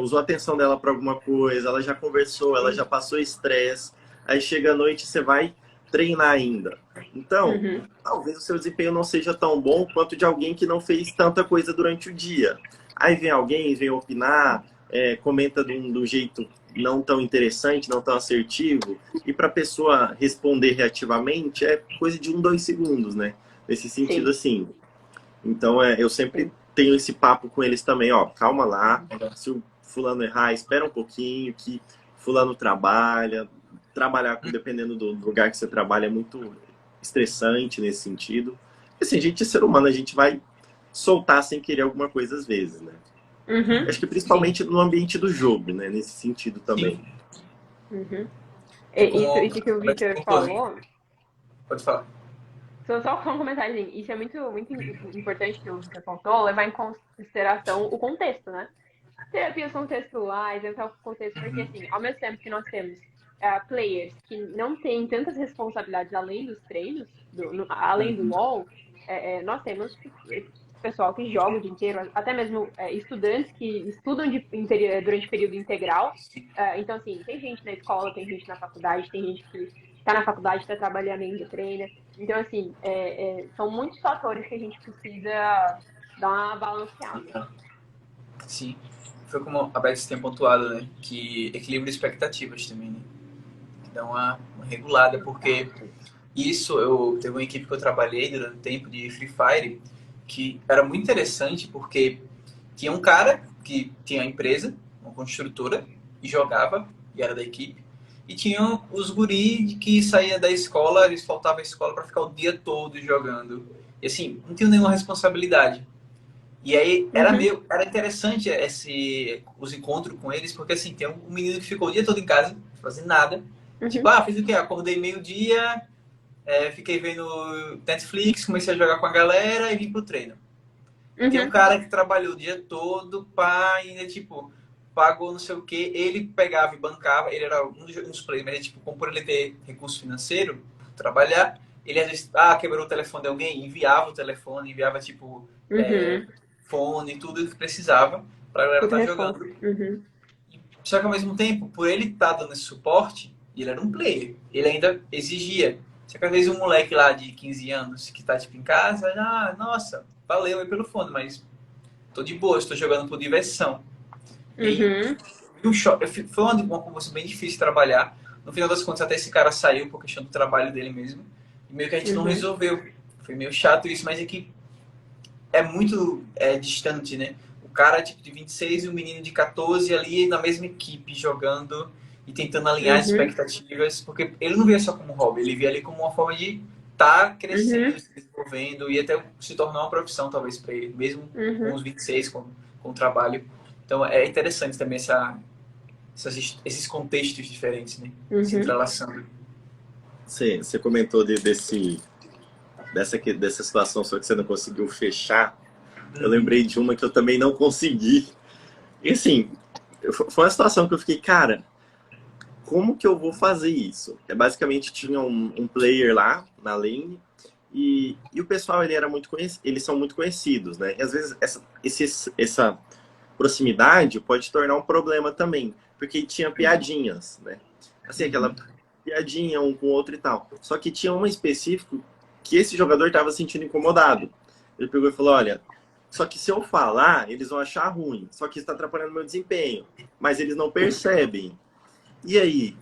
Speaker 3: usou a atenção dela para alguma coisa, ela já conversou, ela já passou estresse. Aí chega à noite e você vai treinar ainda. Então, talvez o seu desempenho não seja tão bom quanto de alguém que não fez tanta coisa durante o dia. Aí vem alguém, vem opinar, comenta de um jeito não tão interessante, não tão assertivo, e para a pessoa responder reativamente é coisa de 1, 2 segundos, né? Nesse sentido, assim. Então, eu sempre tenho esse papo com eles também, ó, calma lá, se o fulano errar, espera um pouquinho, que fulano trabalhar, dependendo do lugar que você trabalha, é muito estressante nesse sentido. E, assim, a gente é ser humano, a gente vai soltar sem querer alguma coisa às vezes, né? Acho que principalmente no ambiente do jogo, né? Nesse sentido também.
Speaker 2: Isso que o Victor falou...
Speaker 1: Pode falar.
Speaker 2: Só um comentário, isso é muito, muito importante que o Victor apontou, levar em consideração o contexto, né? Terapias contextuais, o contexto, porque assim, ao mesmo tempo que nós temos players que não têm tantas responsabilidades além dos treinos, além do LoL, nós temos pessoal que joga o dia inteiro, até mesmo estudantes que estudam durante período integral. Então, assim, tem gente na escola, tem gente na faculdade, tem gente que está na faculdade, está trabalhando ainda, treina. Então, assim, são muitos fatores que a gente precisa dar uma balanceada.
Speaker 1: Sim. Foi como a Bex tem pontuado, né? Que equilibra expectativas também, né? Que dá uma regulada, porque teve uma equipe que eu trabalhei durante o tempo de Free Fire, que era muito interessante, porque tinha um cara que tinha uma empresa, uma construtora, e jogava, e era da equipe, e tinha os guri que saía da escola, eles faltavam à escola para ficar o dia todo jogando. E assim, não tinham nenhuma responsabilidade. E aí era interessante os encontros com eles, porque assim, tem um menino que ficou o dia todo em casa, fazendo nada. Tipo, fiz o quê? Acordei meio-dia, fiquei vendo Netflix, comecei a jogar com a galera e vim pro treino. Tem um cara que trabalhou o dia todo, ainda tipo, pagou não sei o que, ele pegava e bancava, ele era um dos players, mas tipo, como por ele ter recurso financeiro, trabalhar, ele às vezes, quebrou o telefone de alguém, enviava o telefone, enviava tipo, fone, tudo que precisava pra galera estar jogando. Só que ao mesmo tempo, por ele estar dando esse suporte, ele era um player, ele ainda exigia. Só que às vezes um moleque lá de 15 anos que tá tipo em casa, nossa, valeu aí pelo fone, mas tô de boa, estou jogando por diversão. E foi uma conversa bem difícil de trabalhar. No final das contas, até esse cara saiu por questão do trabalho dele mesmo. E meio que a gente não resolveu. Foi meio chato isso, mas é que é muito distante, né? O cara tipo de 26 e o menino de 14 ali na mesma equipe jogando e tentando alinhar as expectativas, porque ele não via só como hobby, ele via ali como uma forma de estar crescendo, se desenvolvendo e até se tornar uma profissão talvez para ele, mesmo com os 26, com o trabalho. Então é interessante também esses contextos diferentes, né? Se entrelaçando.
Speaker 3: Você comentou dessa situação, só que você não conseguiu fechar. Eu lembrei de uma que eu também não consegui. E assim, foi uma situação que eu fiquei, cara, como que eu vou fazer isso? Basicamente tinha um player lá na lane e o pessoal eles são muito conhecidos, né? E às vezes essa proximidade pode tornar um problema também, porque tinha piadinhas, né? Assim, aquela piadinha um com o outro e tal. Só que tinha um específico que esse jogador estava se sentindo incomodado. Ele pegou e falou, olha, Só que se eu falar, eles vão achar ruim. Só que isso está atrapalhando meu desempenho. Mas eles não percebem. E aí?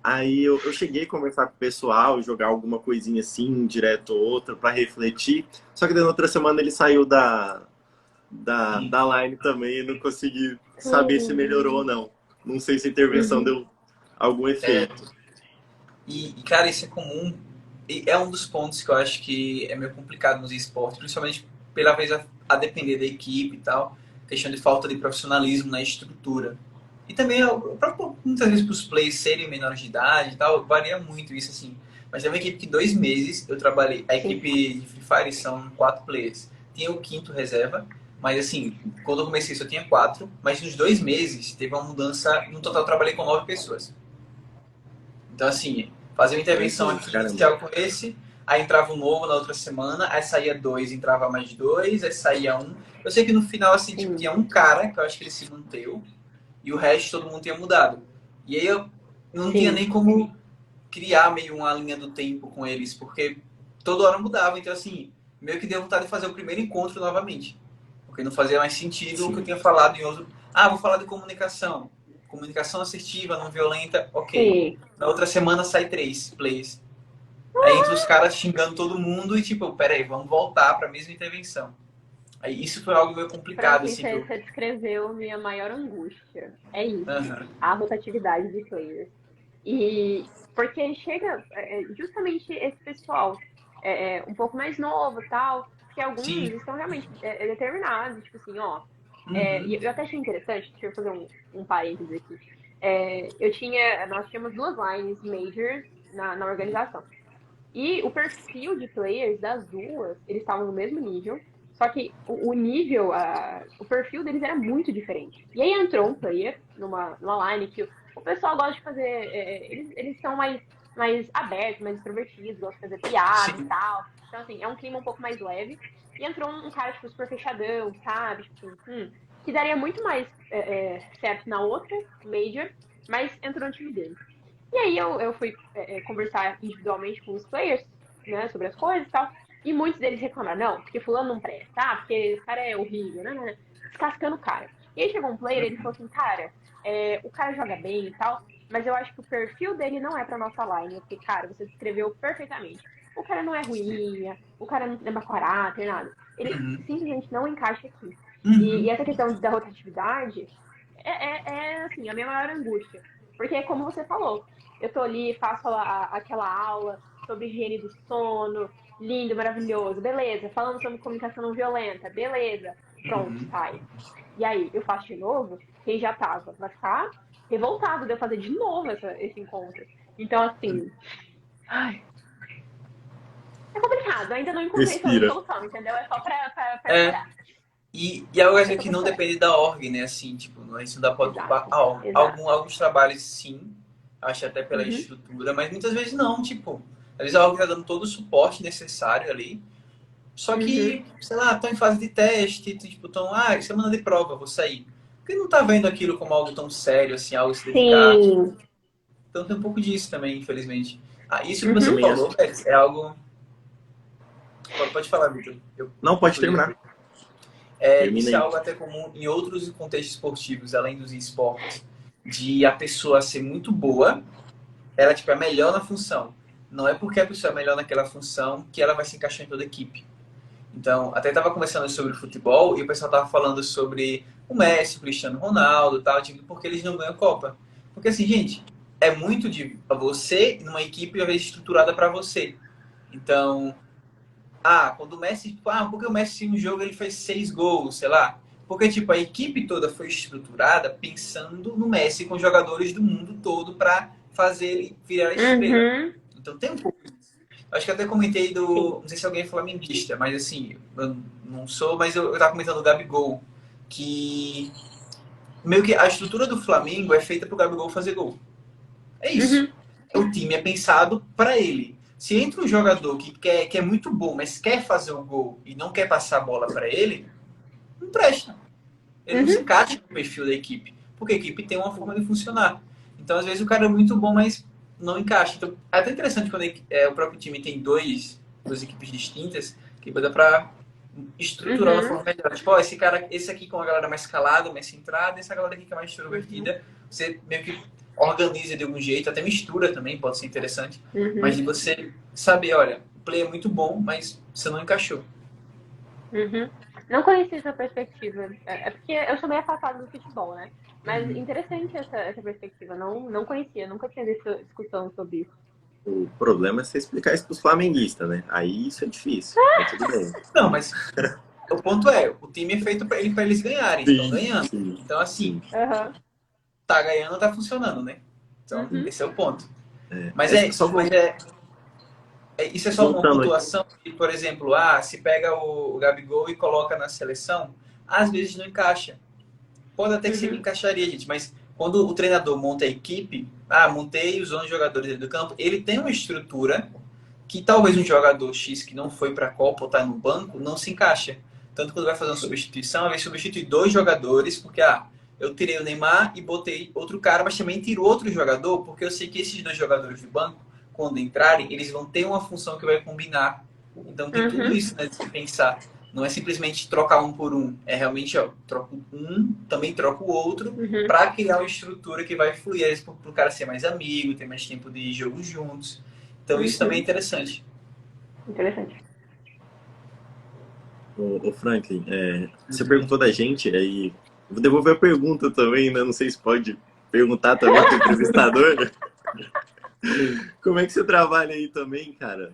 Speaker 3: Aí eu cheguei a conversar com o pessoal, jogar alguma coisinha assim, um direto ou outra, para refletir. Só que daí na outra semana ele saiu da line também e não consegui saber se melhorou ou não. Não sei se a intervenção deu algum efeito.
Speaker 1: Cara, isso é comum. E é um dos pontos que eu acho que é meio complicado nos esportes, principalmente pela vez a depender da equipe e tal. Questão de falta de profissionalismo na estrutura. E também, muitas vezes, para os players serem menores de idade e tal, varia muito isso, assim. Mas teve uma equipe que 2 meses eu trabalhei. A equipe de Free Fire são 4 players. Tinha o quinto reserva, mas assim, quando eu comecei só tinha 4. Mas nos 2 meses teve uma mudança. No total, eu trabalhei com 9 pessoas. Então, assim, fazia uma intervenção aqui inicial com esse, aí entrava um novo na outra semana, aí saía 2, entrava mais 2, aí saía um. Eu sei que no final, assim, tipo, tinha um cara, que eu acho que ele se manteve, e o resto todo mundo tinha mudado. E aí eu não tinha nem como criar meio uma linha do tempo com eles, porque toda hora mudava. Então, assim, meio que deu vontade de fazer o primeiro encontro novamente. Porque não fazia mais sentido o que eu tinha falado em outro. Ah, vou falar de comunicação. Comunicação assertiva, não violenta, ok. Na outra semana sai 3 plays. Aí entra os caras xingando todo mundo e tipo, peraí, vamos voltar para a mesma intervenção. Aí isso foi algo meio complicado.
Speaker 2: Assim, você descreveu minha maior angústia. É isso, a rotatividade de players. E porque chega justamente esse pessoal um pouco mais novo e tal, que alguns estão realmente determinados, tipo assim, ó. E eu até achei interessante, deixa eu fazer um parênteses aqui. Nós tínhamos 2 lines majors na organização. E o perfil de players das duas, eles estavam no mesmo nível, só que o nível, o perfil deles era muito diferente. E aí entrou um player numa line que o pessoal gosta de fazer, eles são mais abertos, mais extrovertidos, gostam de fazer piada e tal. Então, assim, é um clima um pouco mais leve. E entrou um cara, tipo, super fechadão, sabe? Tipo, que daria muito mais certo na outra, major, mas entrou no time dele. E aí eu fui conversar individualmente com os players, né, sobre as coisas e tal. E muitos deles reclamaram, não, porque fulano não presta, porque esse cara é horrível, né? Descascando o cara. E aí chegou um player, ele falou assim, cara, o cara joga bem e tal, mas eu acho que o perfil dele não é pra nossa line. Porque, cara, você descreveu perfeitamente. O cara não é ruinha, o cara não tem caráter, nada. Ele simplesmente não encaixa aqui. E essa questão da rotatividade assim, a minha maior angústia. Porque, como você falou, eu tô ali, faço aquela aula sobre higiene do sono, lindo, maravilhoso, beleza. Falando sobre comunicação não violenta, beleza. Pronto, sai. E aí, eu faço de novo, quem já tava vai ficar revoltado de eu fazer de novo esse encontro. Então, assim, é complicado, ainda não encontrei solução, entendeu? É só pra melhorar.
Speaker 1: E é algo assim que não depende da org, né? Assim, tipo, isso não dá pra culpar a org. Alguns trabalhos, sim, acho até pela estrutura, mas muitas vezes não, tipo, às vezes a org tá dando todo o suporte necessário ali, só que, sei lá, estão em fase de teste, tipo, estão, semana de prova, vou sair. Porque não tá vendo aquilo como algo tão sério, assim, algo se dedicar. Então tem um pouco disso também, infelizmente. Isso que você falou, é algo... Pode falar, Vitor.
Speaker 3: Não, pode terminar.
Speaker 1: Isso é algo até comum em outros contextos esportivos, além dos esportes, de a pessoa ser muito boa, ela tipo, é melhor na função. Não é porque a pessoa é melhor naquela função que ela vai se encaixar em toda a equipe. Então, até estava conversando sobre futebol e o pessoal estava falando sobre o Messi, o Cristiano Ronaldo e tal, tipo, porque eles não ganham Copa. Porque assim, gente, é muito de você numa equipe às vezes estruturada para você. Então... quando o Messi, porque o Messi em um jogo ele fez 6 gols, sei lá. Porque tipo, a equipe toda foi estruturada pensando no Messi com jogadores do mundo todo para fazer ele virar a estrela. Então tem um pouco disso. Acho que até comentei não sei se alguém é flamenguista, mas assim, eu não sou, mas eu tava comentando do Gabigol, que meio que a estrutura do Flamengo é feita pro Gabigol fazer gol. É isso. O time é pensado para ele. Se entra um jogador que é muito bom, mas quer fazer o gol e não quer passar a bola para ele, não presta. Ele não se encaixa no perfil da equipe, porque a equipe tem uma forma de funcionar. Então, às vezes, o cara é muito bom, mas não encaixa. Então, é até interessante quando o próprio time tem duas equipes distintas, que dá para estruturar da
Speaker 2: Uhum.
Speaker 1: forma melhor. Tipo, ó, esse cara, esse aqui com a galera mais calada, mais centrada, essa galera aqui que é mais extrovertida. Você meio que organiza de algum jeito, até mistura também, pode ser interessante. Mas de
Speaker 2: Uhum.
Speaker 1: você saber, olha, o play é muito bom, mas você não encaixou.
Speaker 2: Uhum. Não conheci essa perspectiva. É porque eu sou meio afastada do futebol, né? Mas
Speaker 1: Uhum.
Speaker 2: interessante essa perspectiva. Não conhecia, nunca tinha visto discussão sobre isso.
Speaker 3: O problema é você explicar isso pros flamenguistas, né? Aí isso é difícil, mas tudo bem.
Speaker 1: Não, mas o ponto é, o time é feito para eles ganharem, estão
Speaker 3: Sim,
Speaker 1: ganhando.
Speaker 3: sim,
Speaker 1: Então, assim,
Speaker 3: sim.
Speaker 2: Aham.
Speaker 1: tá ganhando, tá funcionando, né? Então,
Speaker 2: Uhum.
Speaker 1: esse é o ponto.
Speaker 3: É,
Speaker 1: Mas
Speaker 3: é
Speaker 1: é,
Speaker 3: só
Speaker 1: mas isso é só uma
Speaker 3: voltando aqui.
Speaker 1: pontuação que, por exemplo, se pega o Gabigol e coloca na seleção, às vezes não encaixa. Pode até que ser que
Speaker 2: Uhum.
Speaker 1: encaixaria, gente, mas quando o treinador monta a equipe, montei os 11 jogadores dentro do campo, ele tem uma estrutura que talvez um jogador X que não foi para a Copa ou está no banco não se encaixa. Tanto quando vai fazer uma substituição, vai substituir dois jogadores, porque eu tirei o Neymar e botei outro cara, mas também tiro outro jogador, porque eu sei que esses dois jogadores do banco, quando entrarem, eles vão ter uma função que vai combinar. Então tem tudo
Speaker 2: Uhum.
Speaker 1: isso, né, de se pensar. Não é simplesmente trocar um por um, é realmente, troco um, também troco o outro,
Speaker 2: Uhum.
Speaker 1: para criar uma estrutura que vai fluir para o cara ser mais amigo, ter mais tempo de jogo juntos. Então isso também é
Speaker 2: Uhum.
Speaker 1: interessante.
Speaker 2: Interessante.
Speaker 3: Ô Franklin, você perguntou da gente, aí vou devolver a pergunta também, né? Não sei se pode perguntar também para o entrevistador. Como é que você trabalha aí também, cara?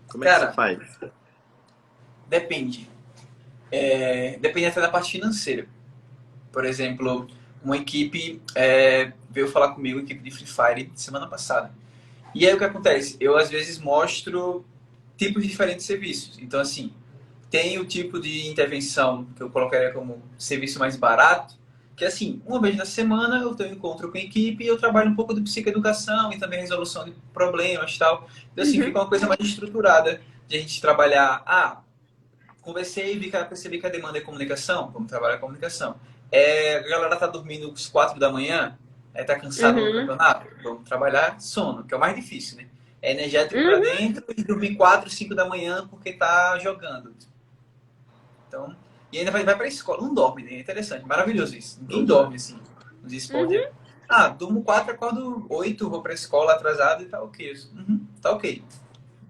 Speaker 3: Como é que você
Speaker 1: Cara,
Speaker 3: faz?
Speaker 1: depende. Depende até da parte financeira. Por exemplo, uma equipe veio falar comigo, equipe de Free Fire, semana passada. E aí o que acontece? Eu às vezes mostro tipos diferentes de serviços. Então, assim, tem o tipo de intervenção que eu colocaria como serviço mais barato, que é assim, uma vez na semana eu tenho um encontro com a equipe e eu trabalho um pouco de psicoeducação e também resolução de problemas e tal. Então, assim,
Speaker 2: Uhum.
Speaker 1: fica uma coisa mais estruturada de a gente trabalhar. Conversei e percebi que a demanda é comunicação, vamos trabalhar a comunicação. A galera tá dormindo às 4 da manhã, tá cansado no
Speaker 2: Uhum.
Speaker 1: campeonato, vamos trabalhar sono, que é o mais difícil, né? É energético para
Speaker 2: Uhum.
Speaker 1: dentro e dormir 4, 5 da manhã porque tá jogando. Então, e ainda vai pra escola, não dorme, né? É interessante, maravilhoso isso. Ninguém
Speaker 3: Uhum.
Speaker 1: dorme assim nos esportes.
Speaker 2: Uhum.
Speaker 1: Durmo 4, acordo 8, vou pra escola atrasado e tá ok. Tá ok.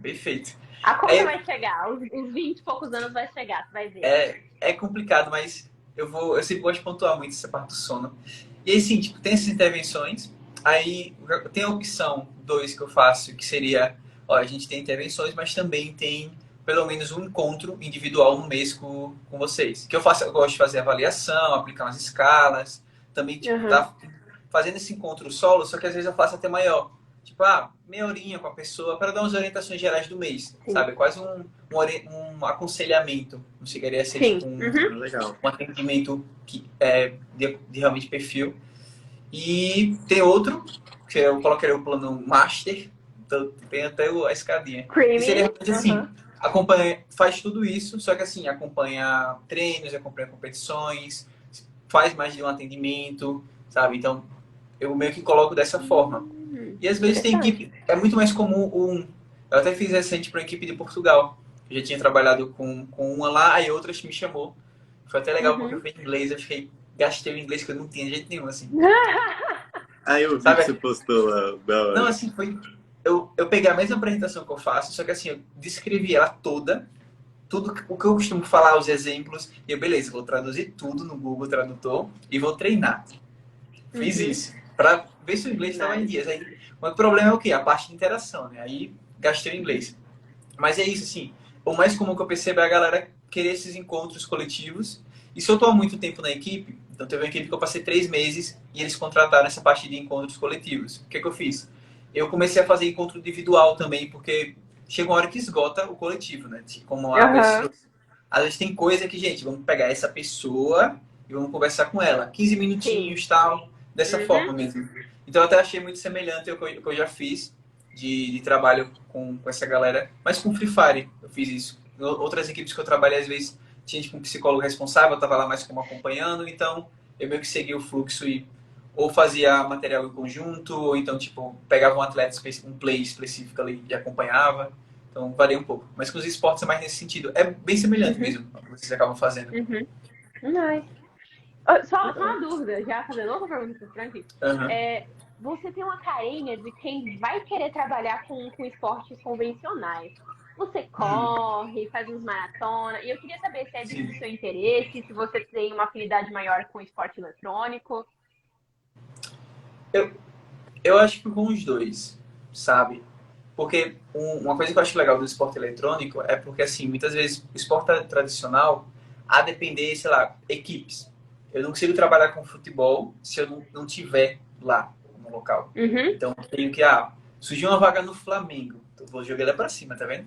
Speaker 1: Perfeito.
Speaker 2: A conta
Speaker 1: Aí
Speaker 2: vai chegar. Os 20 e poucos anos vai chegar, você vai ver.
Speaker 1: é complicado, mas eu sempre gosto de pontuar muito essa parte do sono. E aí, sim, tipo, tem essas intervenções. Aí tem a opção 2 que eu faço, que seria, a gente tem intervenções, mas também tem pelo menos um encontro individual no mês com vocês. Que eu gosto de fazer avaliação, aplicar umas escalas, também, tipo,
Speaker 2: Uhum.
Speaker 1: tá fazendo esse encontro solo, só que às vezes eu faço até maior. Tipo, meia horinha com a pessoa para dar umas orientações gerais do mês,
Speaker 2: Sim.
Speaker 1: sabe? Quase um aconselhamento. Não chegaria a ser
Speaker 2: Sim.
Speaker 1: tipo
Speaker 2: Uhum.
Speaker 3: Legal.
Speaker 1: um atendimento que é de realmente perfil. E tem outro, que eu colocaria o plano Master, então tem até a escadinha. Que seria
Speaker 2: Creamy.
Speaker 1: realmente assim,
Speaker 2: Uhum.
Speaker 1: faz tudo isso, só que assim, acompanha treinos, acompanha competições, faz mais de um atendimento, sabe? Então, eu meio que coloco dessa forma. E às vezes tem
Speaker 2: Interessante.
Speaker 1: equipe, é muito mais comum eu até fiz recente para uma equipe de Portugal. Eu já tinha trabalhado com uma lá, aí outras me chamou. Foi até legal porque eu
Speaker 2: Uhum.
Speaker 1: fiz inglês, gastei o inglês que eu não tinha de jeito nenhum, assim.
Speaker 3: Aí eu vi que você
Speaker 1: Sabe?
Speaker 3: postou lá, da
Speaker 1: Não,
Speaker 3: hora.
Speaker 1: assim, eu peguei a mesma apresentação que eu faço, só que assim, eu descrevi ela toda, tudo o que eu costumo falar, os exemplos, e eu, beleza, vou traduzir tudo no Google Tradutor e vou treinar. Fiz
Speaker 2: Uhum.
Speaker 1: isso, para ver se o inglês estava em
Speaker 2: Nice.
Speaker 1: dias. Aí, o problema é o quê? A parte de interação, né? Aí gastei o inglês. Mas é isso, assim, o mais comum que eu percebo é a galera querer esses encontros coletivos. E se eu estou há muito tempo na equipe, então teve uma equipe que eu passei 3 meses e eles contrataram essa parte de encontros coletivos. O que é que eu fiz? Eu comecei a fazer encontro individual também, porque chega uma hora que esgota o coletivo, né? Como a
Speaker 2: Aham.
Speaker 1: pessoa. Às vezes tem coisa que, gente, vamos pegar essa pessoa e vamos conversar com ela. 15
Speaker 2: Sim.
Speaker 1: minutinhos, tal, dessa forma
Speaker 2: Uhum.
Speaker 1: mesmo. Então eu até achei muito semelhante ao que eu já fiz de trabalho com essa galera, mas com Free Fire eu fiz isso. Outras equipes que eu trabalhei, às vezes, tinha tipo um psicólogo responsável, eu estava lá mais como acompanhando, então eu meio que seguia o fluxo e ou fazia material em conjunto, ou então, tipo, pegava um atleta, um play específico ali e acompanhava. Então varia um pouco. Mas com os esportes é mais nesse sentido. É bem semelhante mesmo ao que vocês acabam fazendo.
Speaker 2: Uhum. Nice. Só uma dúvida, já fazendo outra pergunta pro Frank.
Speaker 1: Aham.
Speaker 2: Você tem uma carinha de quem vai querer trabalhar com esportes convencionais. Você corre, faz uns maratonas, e eu queria saber se é do
Speaker 1: Sim.
Speaker 2: seu interesse, se você tem uma afinidade maior com esporte eletrônico.
Speaker 1: Eu acho que com os dois, sabe? Porque uma coisa que eu acho legal do esporte eletrônico é porque, assim, muitas vezes o esporte tradicional, a depender, sei lá, equipes. Eu não consigo trabalhar com futebol se eu não tiver lá no local.
Speaker 2: Uhum,
Speaker 1: Então, eu tenho que, surgiu uma vaga no Flamengo. Então, vou jogar ela pra cima, tá vendo?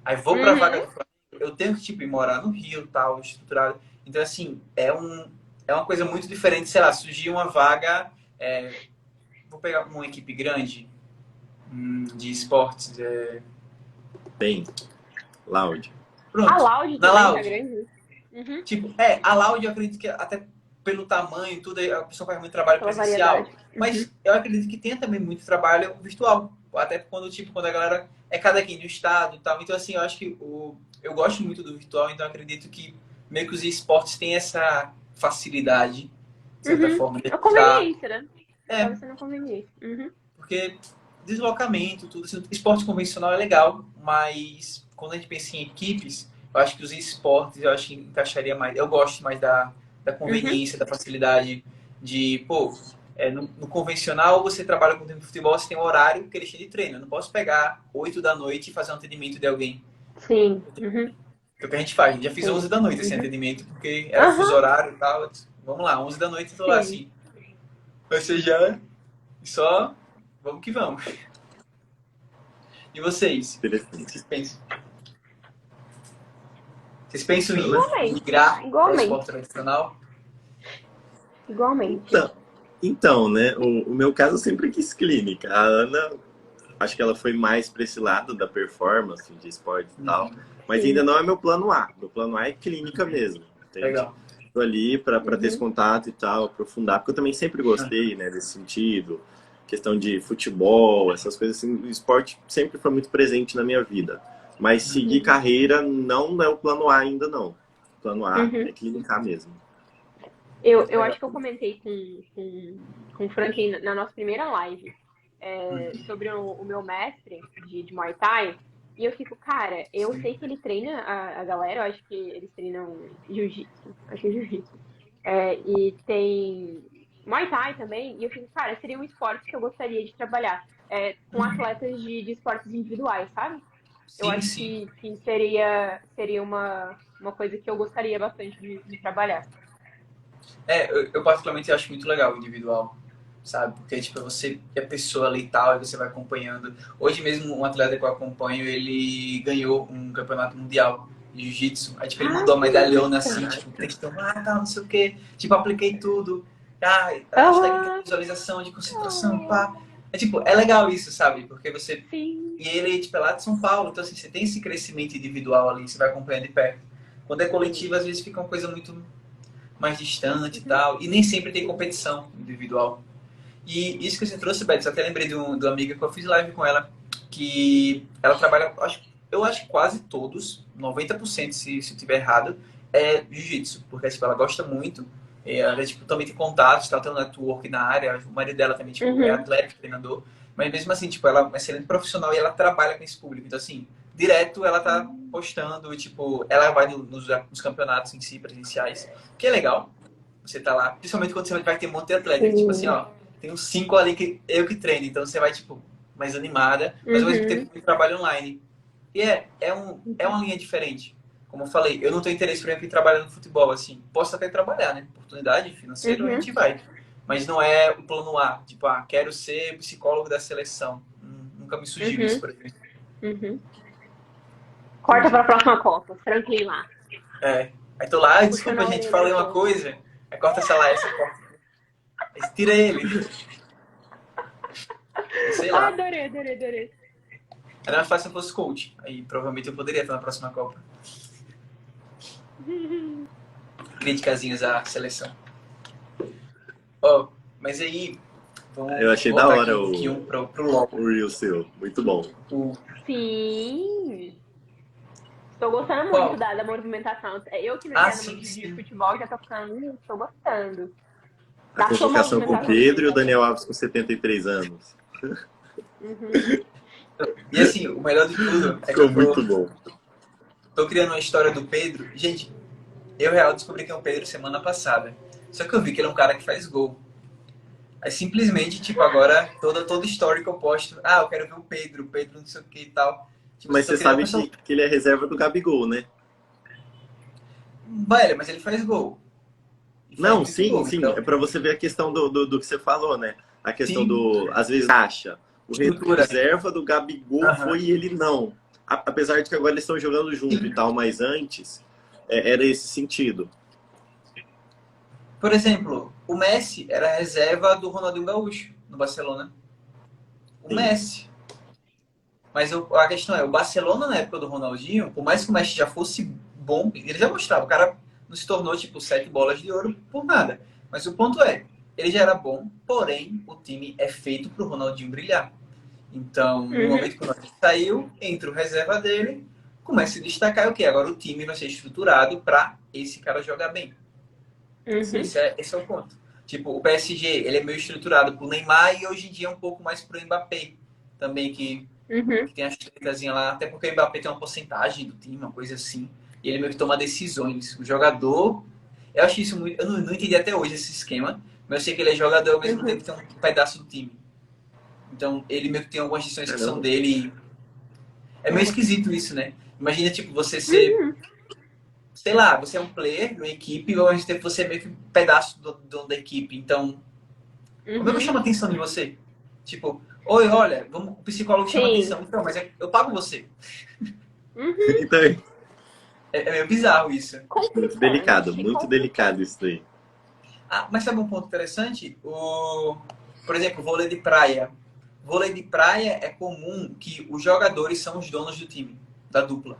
Speaker 1: Aí vou pra vaga
Speaker 2: uhum.
Speaker 1: do Flamengo, eu tenho que, tipo, ir morar no Rio, tal, estruturado. Então, assim, é uma coisa muito diferente, sei lá, surgiu uma vaga, vou pegar uma equipe grande, de esportes.
Speaker 3: Tem, Loud.
Speaker 2: A
Speaker 1: Pronto,
Speaker 2: Loud
Speaker 1: na
Speaker 2: também tá
Speaker 1: Loud.
Speaker 2: grande. Uhum,
Speaker 1: Tipo, a Loud eu acredito que até pelo tamanho e tudo, a pessoa faz muito trabalho
Speaker 2: pela
Speaker 1: presencial.
Speaker 2: variedade. Uhum,
Speaker 1: Mas eu acredito que tenha também muito trabalho virtual. Até quando, tipo, quando a galera é cada quem do estado e tal. Então, assim, eu acho que eu gosto muito do virtual, então eu acredito que meio que os esportes têm essa facilidade, de certa
Speaker 2: uhum.
Speaker 1: forma, de
Speaker 2: É
Speaker 1: estar.
Speaker 2: conveniência, né?
Speaker 1: É,
Speaker 2: Acaba sendo conveniente. Uhum.
Speaker 1: porque deslocamento, tudo assim, esporte convencional é legal, mas quando a gente pensa em equipes, eu acho que os esportes eu acho que encaixaria mais. Eu gosto mais da
Speaker 2: Uhum.
Speaker 1: conveniência, da facilidade de, pô, no convencional você trabalha com o time de futebol, você tem um horário que eles têm de treino. Eu não posso pegar 8 da noite e fazer um atendimento de alguém.
Speaker 2: Sim. Uhum.
Speaker 1: É o que a gente faz. Já fiz 11
Speaker 2: Sim.
Speaker 1: da noite esse
Speaker 2: Uhum.
Speaker 1: atendimento, porque era fuso
Speaker 2: Aham.
Speaker 1: horário e tal. Eu disse, vamos lá, 11 da noite eu tô lá
Speaker 2: Sim.
Speaker 1: assim. Ou seja, só vamos que vamos. E vocês?
Speaker 3: Interessante.
Speaker 1: Vocês pensam, vocês pensam em
Speaker 3: Bacana.
Speaker 2: Igualmente.
Speaker 1: migrar para o esporte
Speaker 2: Igualmente.
Speaker 1: tradicional?
Speaker 2: Igualmente.
Speaker 3: Então, né, o meu caso eu sempre quis clínica. A Ana, acho que ela foi mais para esse lado da performance, de esporte e tal,
Speaker 1: Uhum.
Speaker 3: mas ainda
Speaker 2: Sim.
Speaker 3: não é meu plano A. Meu plano A é clínica mesmo, entende?
Speaker 1: Legal.
Speaker 3: Tô ali para ter esse
Speaker 2: Uhum.
Speaker 3: contato e tal, aprofundar, porque eu também sempre gostei, né, desse sentido, questão de futebol, essas coisas assim, o esporte sempre foi muito presente na minha vida. Mas seguir
Speaker 2: Uhum.
Speaker 3: carreira não é o plano A ainda não. O plano A
Speaker 2: Uhum.
Speaker 3: é clinicar mesmo.
Speaker 2: Eu
Speaker 1: Legal.
Speaker 2: acho que eu comentei com o Franklin na nossa primeira live sobre o meu mestre de Muay Thai. E eu fico, cara, eu sei que ele treina a galera, eu acho que eles treinam jiu-jitsu. Acho que é jiu-jitsu. E tem Muay Thai também. E eu fico, cara, seria um esporte que eu gostaria de trabalhar com atletas de esportes individuais, sabe? Eu
Speaker 1: Sim,
Speaker 2: acho
Speaker 1: sim.
Speaker 2: que seria uma coisa que eu gostaria bastante de trabalhar.
Speaker 1: Eu particularmente acho muito legal o individual, sabe? Porque, tipo, você é pessoa ali e tal, e você vai acompanhando. Hoje mesmo, um atleta que eu acompanho, ele ganhou um campeonato mundial de jiu-jitsu. Aí, tipo, ele
Speaker 2: Ah,
Speaker 1: mandou a
Speaker 2: que
Speaker 1: medalhona
Speaker 2: massa!
Speaker 1: assim, tipo, textão, tal, não sei o quê. Tipo, apliquei tudo. As técnicas de
Speaker 2: Aham.
Speaker 1: visualização, de concentração,
Speaker 2: Oh,
Speaker 1: pá. Tipo, é legal isso, sabe? Porque você...
Speaker 2: sim.
Speaker 1: E ele, tipo, é lá de São Paulo, então, assim, você tem esse crescimento individual ali, você vai acompanhando de perto. Quando é coletivo, às vezes fica uma coisa muito mais distante e
Speaker 2: Uhum.
Speaker 1: tal, e nem sempre tem competição individual. E isso que você trouxe, Beto, até lembrei de uma amiga que eu fiz live com ela, que ela trabalha, eu acho que quase todos, 90% se eu estiver errado, é jiu-jitsu, porque tipo, ela gosta muito, ela tipo, também tem contatos, ela tem um network na área, o marido dela também tipo, é
Speaker 2: Uhum.
Speaker 1: atleta, treinador, mas mesmo assim, tipo, ela é uma excelente profissional e ela trabalha com esse público, então assim, direto ela tá postando, tipo, ela vai nos campeonatos em si, presenciais, que é legal, você tá lá, principalmente quando você vai ter um monte de atleta, que, tipo assim,
Speaker 2: Sim.
Speaker 1: ó, tem uns 5 ali que eu que treino, então você vai, tipo, mais animada, mas ao mesmo tempo
Speaker 2: Uhum.
Speaker 1: muito trabalho online. E é uma linha diferente. Como eu falei, eu não tenho interesse, por exemplo, em trabalhar no futebol, assim. Posso até trabalhar, né? Oportunidade financeira, a
Speaker 2: Uhum.
Speaker 1: gente vai. Mas não é o plano A. Tipo, quero ser psicólogo da seleção. Nunca me surgiu isso,
Speaker 2: Uhum.
Speaker 1: por exemplo.
Speaker 2: Uhum. Corta para
Speaker 1: Entendi.
Speaker 2: a próxima Copa. Franklin lá.
Speaker 1: Aí tô lá,
Speaker 2: Puxando
Speaker 1: desculpa,
Speaker 2: a
Speaker 1: gente,
Speaker 2: orelha
Speaker 1: falei
Speaker 2: dos
Speaker 1: uma
Speaker 2: outros.
Speaker 1: coisa. Aí corta essa lá, essa corta. Aí tira ele. Sei
Speaker 2: Ah,
Speaker 1: lá.
Speaker 2: adorei, adorei, adorei.
Speaker 1: Era mais fácil se eu fosse coach. Aí provavelmente eu poderia estar na próxima Copa. Criticazinhas à seleção. Ó, mas aí,
Speaker 3: Eu
Speaker 1: vamos
Speaker 3: achei da
Speaker 1: voltar
Speaker 3: hora
Speaker 1: aqui um pouquinho pro LoL.
Speaker 3: o Reel seu. Muito bom.
Speaker 1: O,
Speaker 2: Sim. Tô gostando muito
Speaker 1: Qual?
Speaker 2: da movimentação. Eu que não
Speaker 1: Ah,
Speaker 2: entendo
Speaker 1: sim,
Speaker 2: muito de
Speaker 1: sim.
Speaker 2: futebol, já tô ficando, tô gostando.
Speaker 3: A
Speaker 2: Da sua
Speaker 3: convocação com o
Speaker 2: movimentação do
Speaker 3: Pedro
Speaker 2: time
Speaker 3: e o
Speaker 2: também.
Speaker 3: Daniel Alves com 73 anos.
Speaker 2: Uhum.
Speaker 1: E assim, o melhor de tudo é que
Speaker 3: Ficou
Speaker 1: eu
Speaker 3: muito bom.
Speaker 1: tô criando uma história do Pedro. Gente, eu real descobri que é o Pedro semana passada. Só que eu vi que ele é um cara que faz gol. Aí simplesmente, tipo, agora toda história que eu posto, eu quero ver o Pedro não sei o que e tal. Tipo assim,
Speaker 3: Mas
Speaker 1: tô
Speaker 3: você
Speaker 1: criando uma
Speaker 3: sabe
Speaker 1: pessoa.
Speaker 3: que ele é reserva do Gabigol, né?
Speaker 1: Velho, mas ele faz gol. E faz
Speaker 3: Não,
Speaker 1: muito
Speaker 3: sim,
Speaker 1: gol.
Speaker 3: sim.
Speaker 1: Então,
Speaker 3: É para você ver a questão do que você falou, né? A questão
Speaker 1: sim,
Speaker 3: do, às vezes, acha. O
Speaker 1: estrutura.
Speaker 3: reserva do Gabigol
Speaker 1: Aham.
Speaker 3: foi e ele não. Apesar de que agora eles estão jogando junto e
Speaker 1: Sim.
Speaker 3: tal, mas antes era esse sentido.
Speaker 1: Por exemplo, o Messi era reserva do Ronaldinho Gaúcho no Barcelona. O
Speaker 3: Sim.
Speaker 1: Messi. Mas a questão é, o Barcelona na época do Ronaldinho, por mais que o Messi já fosse bom, ele já mostrava, o cara não se tornou tipo 7 bolas de ouro por nada. Mas o ponto é, ele já era bom, porém o time é feito para o Ronaldinho brilhar. Então, no
Speaker 2: Uhum.
Speaker 1: momento que o Ronaldinho saiu, entra o reserva dele, começa a se destacar o quê? Agora o time vai ser estruturado para esse cara jogar bem.
Speaker 2: Uhum.
Speaker 1: Esse é o ponto. Tipo, o PSG, ele é meio estruturado pro Neymar e hoje em dia é um pouco mais pro Mbappé também,
Speaker 2: Uhum.
Speaker 1: que tem as tretazinhas lá, até porque o Mbappé tem uma porcentagem do time, uma coisa assim, e ele meio que toma decisões. O jogador, eu acho isso muito, eu não entendi até hoje esse esquema, mas eu sei que ele é jogador ao mesmo tempo
Speaker 2: Uhum.
Speaker 1: que tem um pedaço do time. Então, ele meio que tem algumas decisões que são
Speaker 3: Caramba.
Speaker 1: dele. É meio esquisito isso, né? Imagina, tipo, você ser,
Speaker 2: Uhum.
Speaker 1: sei lá, você é um player de uma equipe, e ao mesmo tempo você é meio que um pedaço da equipe. Então, como é que eu
Speaker 2: Uhum.
Speaker 1: chamo a atenção de você? Tipo, oi, olha, vamos, o psicólogo chama
Speaker 2: Sim.
Speaker 1: atenção. Então, mas eu pago você.
Speaker 2: Uhum.
Speaker 3: Então,
Speaker 1: É meio bizarro isso.
Speaker 3: muito
Speaker 2: Complicante.
Speaker 3: delicado isso daí.
Speaker 1: Mas sabe um ponto interessante? Por exemplo, vôlei de praia. Vôlei de praia é comum que os jogadores são os donos do time, da dupla.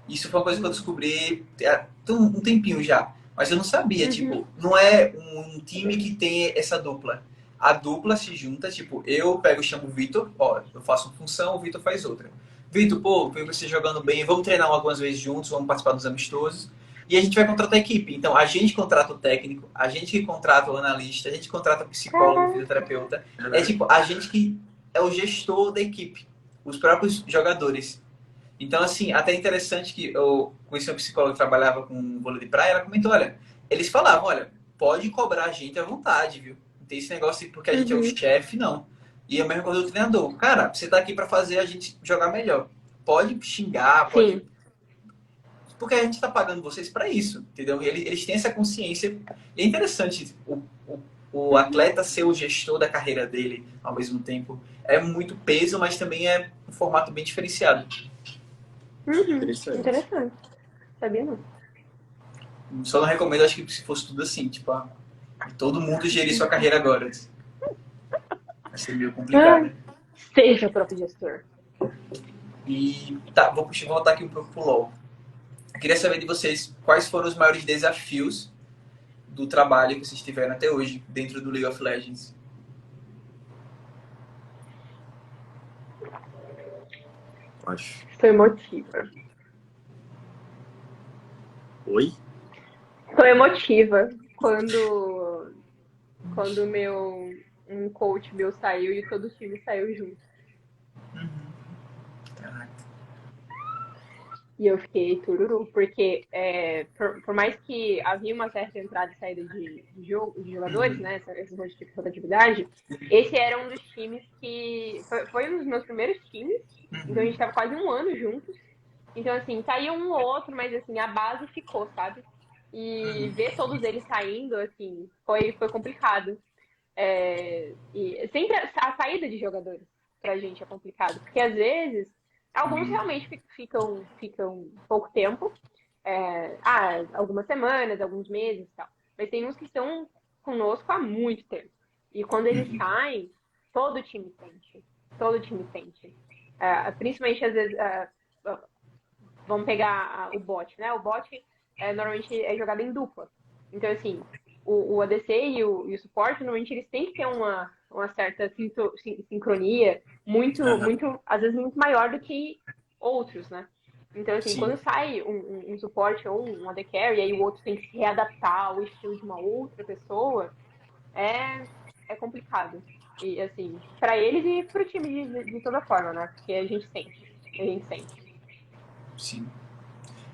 Speaker 1: Isso foi uma coisa que eu descobri tem um tempinho já. Mas eu não sabia,
Speaker 2: Uhum.
Speaker 1: tipo, não é um time que tem essa dupla. A dupla se junta, tipo, eu pego e chamo o Vitor, ó, eu faço uma função, o Vitor faz outra. Vitor, pô, vi você jogando bem, vamos treinar algumas vezes juntos, vamos participar dos amistosos. E a gente vai contratar a equipe. Então, a gente contrata o técnico, a gente que contrata o analista, a gente contrata o psicólogo, o
Speaker 2: Caraca.
Speaker 1: fisioterapeuta. É tipo, a gente que é o gestor da equipe, os próprios jogadores. Então, assim, até interessante que eu conheci uma psicóloga que trabalhava com vôlei de praia, ela comentou, olha, eles falavam, olha, pode cobrar a gente à vontade, viu? Não tem esse negócio porque a gente é o
Speaker 2: Uhum.
Speaker 1: chefe, não. E é a mesma coisa do treinador. Cara, você tá aqui para fazer a gente jogar melhor. Pode xingar, pode...
Speaker 2: Sim.
Speaker 1: Porque a gente tá pagando vocês para isso, entendeu? Eles têm essa consciência. E é interessante o
Speaker 2: Uhum.
Speaker 1: atleta ser o gestor da carreira dele ao mesmo tempo. É muito peso, mas também é um formato bem diferenciado.
Speaker 2: Uhum.
Speaker 3: Interessante.
Speaker 2: Interessante. Sabia não.
Speaker 1: Só não recomendo, acho que se fosse tudo assim, tipo, todo mundo gerir sua carreira agora. Vai ser meio complicado.
Speaker 2: Ai, seja o próprio gestor.
Speaker 1: E tá, vou voltar aqui um pouco pro LoL. Eu queria saber de vocês quais foram os maiores desafios do trabalho que vocês tiveram até hoje dentro do League of Legends.
Speaker 3: Acho.
Speaker 2: Foi emotiva.
Speaker 3: Oi?
Speaker 2: Foi emotiva quando um coach meu saiu e todo o time saiu junto.
Speaker 1: Caraca.
Speaker 2: E eu fiquei tururu, porque por mais que havia uma certa entrada e saída de jogadores,
Speaker 1: Uhum.
Speaker 2: né, esse tipo de rotatividade, esse era um dos times que foi um dos meus primeiros times, então a gente
Speaker 1: Uhum.
Speaker 2: estava quase um ano juntos. Então, assim, saiu um ou outro, mas assim, a base ficou, sabe? E
Speaker 1: Uhum.
Speaker 2: ver todos eles saindo, assim, foi complicado. E sempre a saída de jogadores pra gente é complicado, porque às vezes alguns realmente ficam pouco tempo, algumas semanas, alguns meses e tal, mas tem uns que estão conosco há muito tempo. E quando eles saem, todo o time sente, todo o time sente. Principalmente às vezes, vamos pegar o bot, né? O bot normalmente é jogado em dupla. Então, assim, o ADC e o suporte, normalmente eles têm que ter uma certa sincronia muito,
Speaker 1: Uhum.
Speaker 2: muito, às vezes muito maior do que outros, né? Então, assim,
Speaker 1: Sim.
Speaker 2: quando sai um suporte ou um AD Carry, e aí o outro tem que se readaptar ao estilo de uma outra pessoa, é, é complicado. E, assim, pra eles e pro time de toda forma, né? Porque a gente sente. A gente sente.
Speaker 1: Sim.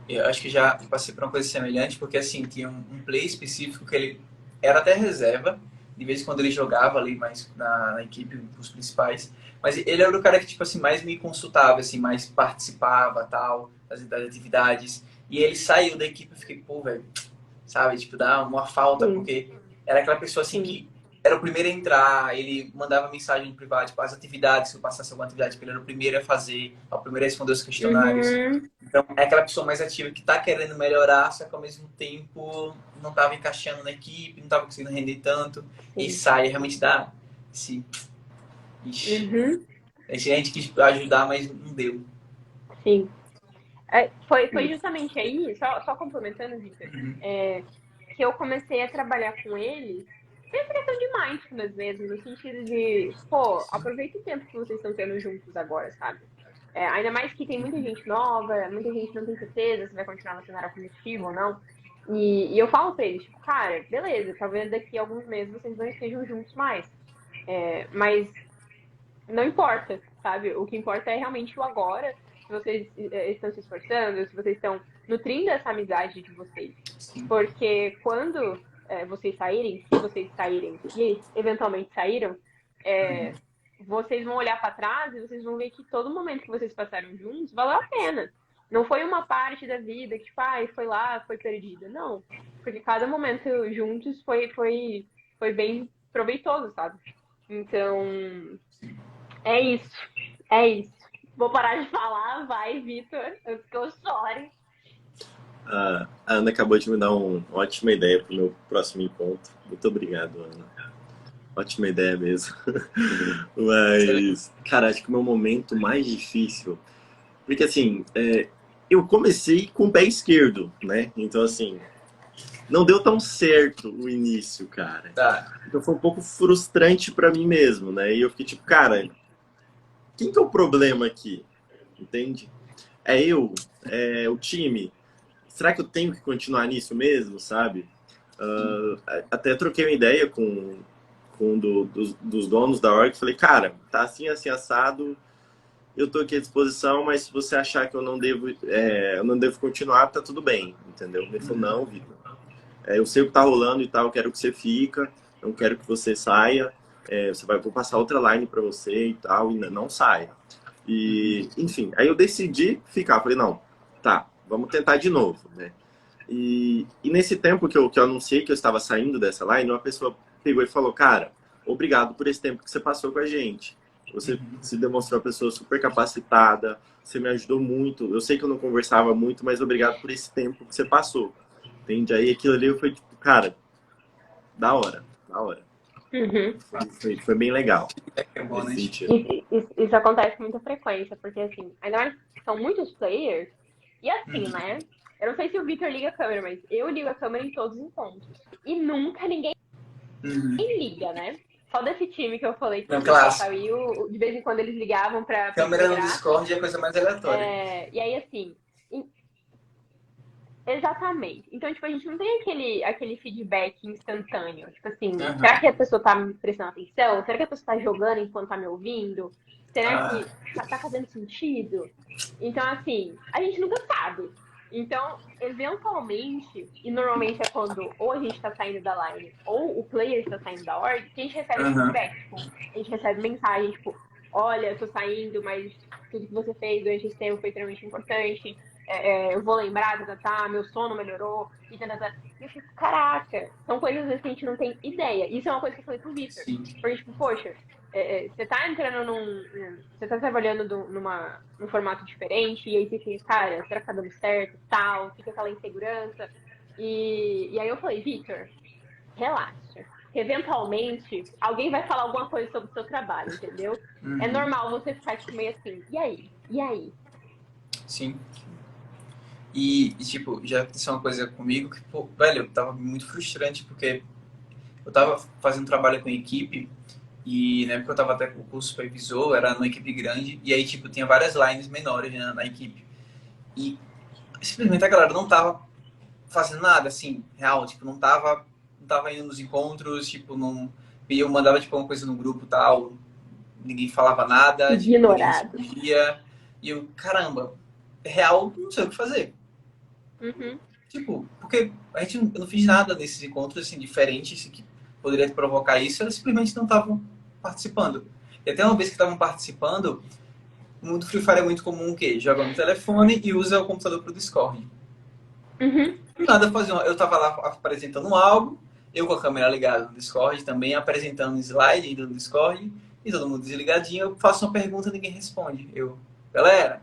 Speaker 1: Eu acho que já passei por uma coisa semelhante, porque assim, tinha um play específico que ele era até reserva, de vez em quando ele jogava ali mais na equipe, os principais, mas ele era o cara que, tipo assim, mais me consultava, assim, mais participava, tal, das atividades, e ele saiu da equipe, eu fiquei, pô, velho, sabe, tipo, dá uma falta,
Speaker 2: Sim,
Speaker 1: porque era aquela pessoa, assim,
Speaker 2: sim.
Speaker 1: que era o primeiro a entrar, ele mandava mensagem no privado, tipo, as atividades, se eu passasse alguma atividade, tipo, ele era o primeiro a fazer, o primeiro a responder os questionários.
Speaker 2: Uhum,
Speaker 1: Então, é aquela pessoa mais ativa que está querendo melhorar, só que ao mesmo tempo não estava encaixando na equipe, não estava conseguindo render tanto, e
Speaker 2: sim.
Speaker 1: sai, realmente dá esse, ixi,
Speaker 2: Uhum,
Speaker 1: esse a gente quis ajudar, mas não deu.
Speaker 2: sim. Foi justamente aí, só complementando, Victor, é, que eu comecei a trabalhar com eles, essa questão de mindfulness mesmo, no sentido de, pô, aproveita o tempo que vocês estão tendo juntos agora, sabe? Ainda mais que tem muita gente nova, muita gente não tem certeza se vai continuar no cenário competitivo ou não. E eu falo pra eles, tipo, cara, beleza, talvez daqui a alguns meses vocês não estejam juntos mais. Mas não importa, sabe? O que importa é realmente o agora, se vocês estão se esforçando, se vocês estão nutrindo essa amizade de vocês.
Speaker 1: Sim.
Speaker 2: Porque quando vocês saírem, se vocês saírem, e eventualmente saíram, é, vocês vão olhar para trás e vocês vão ver que todo momento que vocês passaram juntos valeu a pena. Não foi uma parte da vida que, tipo, foi lá, foi perdida. Não. Porque cada momento juntos foi bem proveitoso, sabe? Então, é isso. É isso. Vou parar de falar, vai, Vitor, antes que eu chore.
Speaker 3: A Ana acabou de me dar uma ótima ideia para o meu próximo encontro. Muito obrigado, Ana. Ótima ideia mesmo. Mas, cara, acho que o meu momento mais difícil. Porque, assim, eu comecei com o pé esquerdo, né? Então, assim, não deu tão certo o início, cara.
Speaker 1: Tá.
Speaker 3: Então foi um pouco frustrante para mim mesmo, né? E eu fiquei tipo, cara, quem que é o problema aqui? Entende? É eu? É o time? Será que eu tenho que continuar nisso mesmo, sabe? Até troquei uma ideia com dos donos da org. Falei, cara, tá assim assado. Eu tô aqui à disposição, mas se você achar que eu não devo continuar, tá tudo bem, entendeu? Ele falou, não, Vitor. Eu sei o que tá rolando e tal, eu quero que você fica, não quero que você saia. Vou passar outra line para você e tal, e não saia. E, enfim, aí eu decidi ficar. Falei, não, tá, vamos tentar de novo, né? E nesse tempo que eu anunciei que eu estava saindo dessa line, uma pessoa pegou e falou, cara, obrigado por esse tempo que você passou com a gente. Você se demonstrou uma pessoa super capacitada, você me ajudou muito. Eu sei que eu não conversava muito, mas obrigado por esse tempo que você passou. Entende? Aí aquilo ali foi tipo, cara, da hora, da hora.
Speaker 2: Uhum.
Speaker 3: Foi bem legal
Speaker 1: É bom,
Speaker 3: nesse
Speaker 1: né?
Speaker 3: sentido.
Speaker 2: Isso acontece com muita frequência, porque assim, ainda mais que são muitos players, e assim, né? Eu não sei se o Victor liga a câmera, mas eu ligo a câmera em todos os encontros. E nunca ninguém liga, né? Só desse time que eu falei que
Speaker 1: Não,
Speaker 2: o pessoal
Speaker 1: clássico.
Speaker 2: saiu, de vez em quando eles ligavam pra
Speaker 1: Câmera no
Speaker 2: integrar.
Speaker 1: Discord é a coisa mais aleatória.
Speaker 2: E aí, assim, exatamente. Então, tipo, a gente não tem aquele feedback instantâneo. Tipo assim, será que a pessoa tá me prestando atenção? Será que a pessoa tá jogando enquanto tá me ouvindo? Será
Speaker 1: Ah,
Speaker 2: que tá fazendo sentido? Então, assim, a gente nunca sabe. Então, eventualmente, e normalmente é quando ou a gente tá saindo da line ou o player está saindo da org, que a gente recebe esse feedback. Tipo, a gente recebe mensagem, tipo, olha, eu tô saindo, mas tudo que você fez durante esse tempo foi extremamente importante. Eu vou lembrar, meu sono melhorou, e eu fico, caraca, são coisas às vezes que a gente não tem ideia. Isso é uma coisa que eu falei pro Victor.
Speaker 1: sim.
Speaker 2: Porque, tipo, poxa, você tá entrando você tá trabalhando num formato diferente, e aí você fica, cara, será que tá dando certo, tal, fica aquela insegurança. E aí eu falei, Victor, relaxa. Eventualmente, alguém vai falar alguma coisa sobre o seu trabalho, entendeu? É normal você ficar tipo, meio assim, e aí? E aí?
Speaker 1: Sim. Tipo, já aconteceu uma coisa comigo que, pô, velho, tava muito frustrante, porque eu tava fazendo trabalho com equipe e na época eu tava até com o curso supervisor, era numa equipe grande, e aí, tipo, tinha várias lines menores na equipe. E simplesmente a galera não tava fazendo nada, assim, real. Tipo, não tava indo nos encontros, tipo, não... E eu mandava, tipo, uma coisa no grupo e tal, ninguém falava nada, tipo, ninguém
Speaker 2: Ignorado.
Speaker 1: respondia. E eu, caramba, real, não sei o que fazer.
Speaker 2: Uhum.
Speaker 1: Tipo, porque eu não fiz nada nesses encontros, assim, diferentes que poderia provocar isso, eles simplesmente não estavam participando. E até uma vez que estavam participando, no Free Fire é muito comum o quê? Joga no telefone e usa o computador pro Discord.
Speaker 2: Uhum.
Speaker 1: Do nada eu tava lá apresentando algo, eu com a câmera ligada no Discord, também apresentando um slide ainda no Discord, e todo mundo desligadinho, eu faço uma pergunta e ninguém responde. Eu, galera,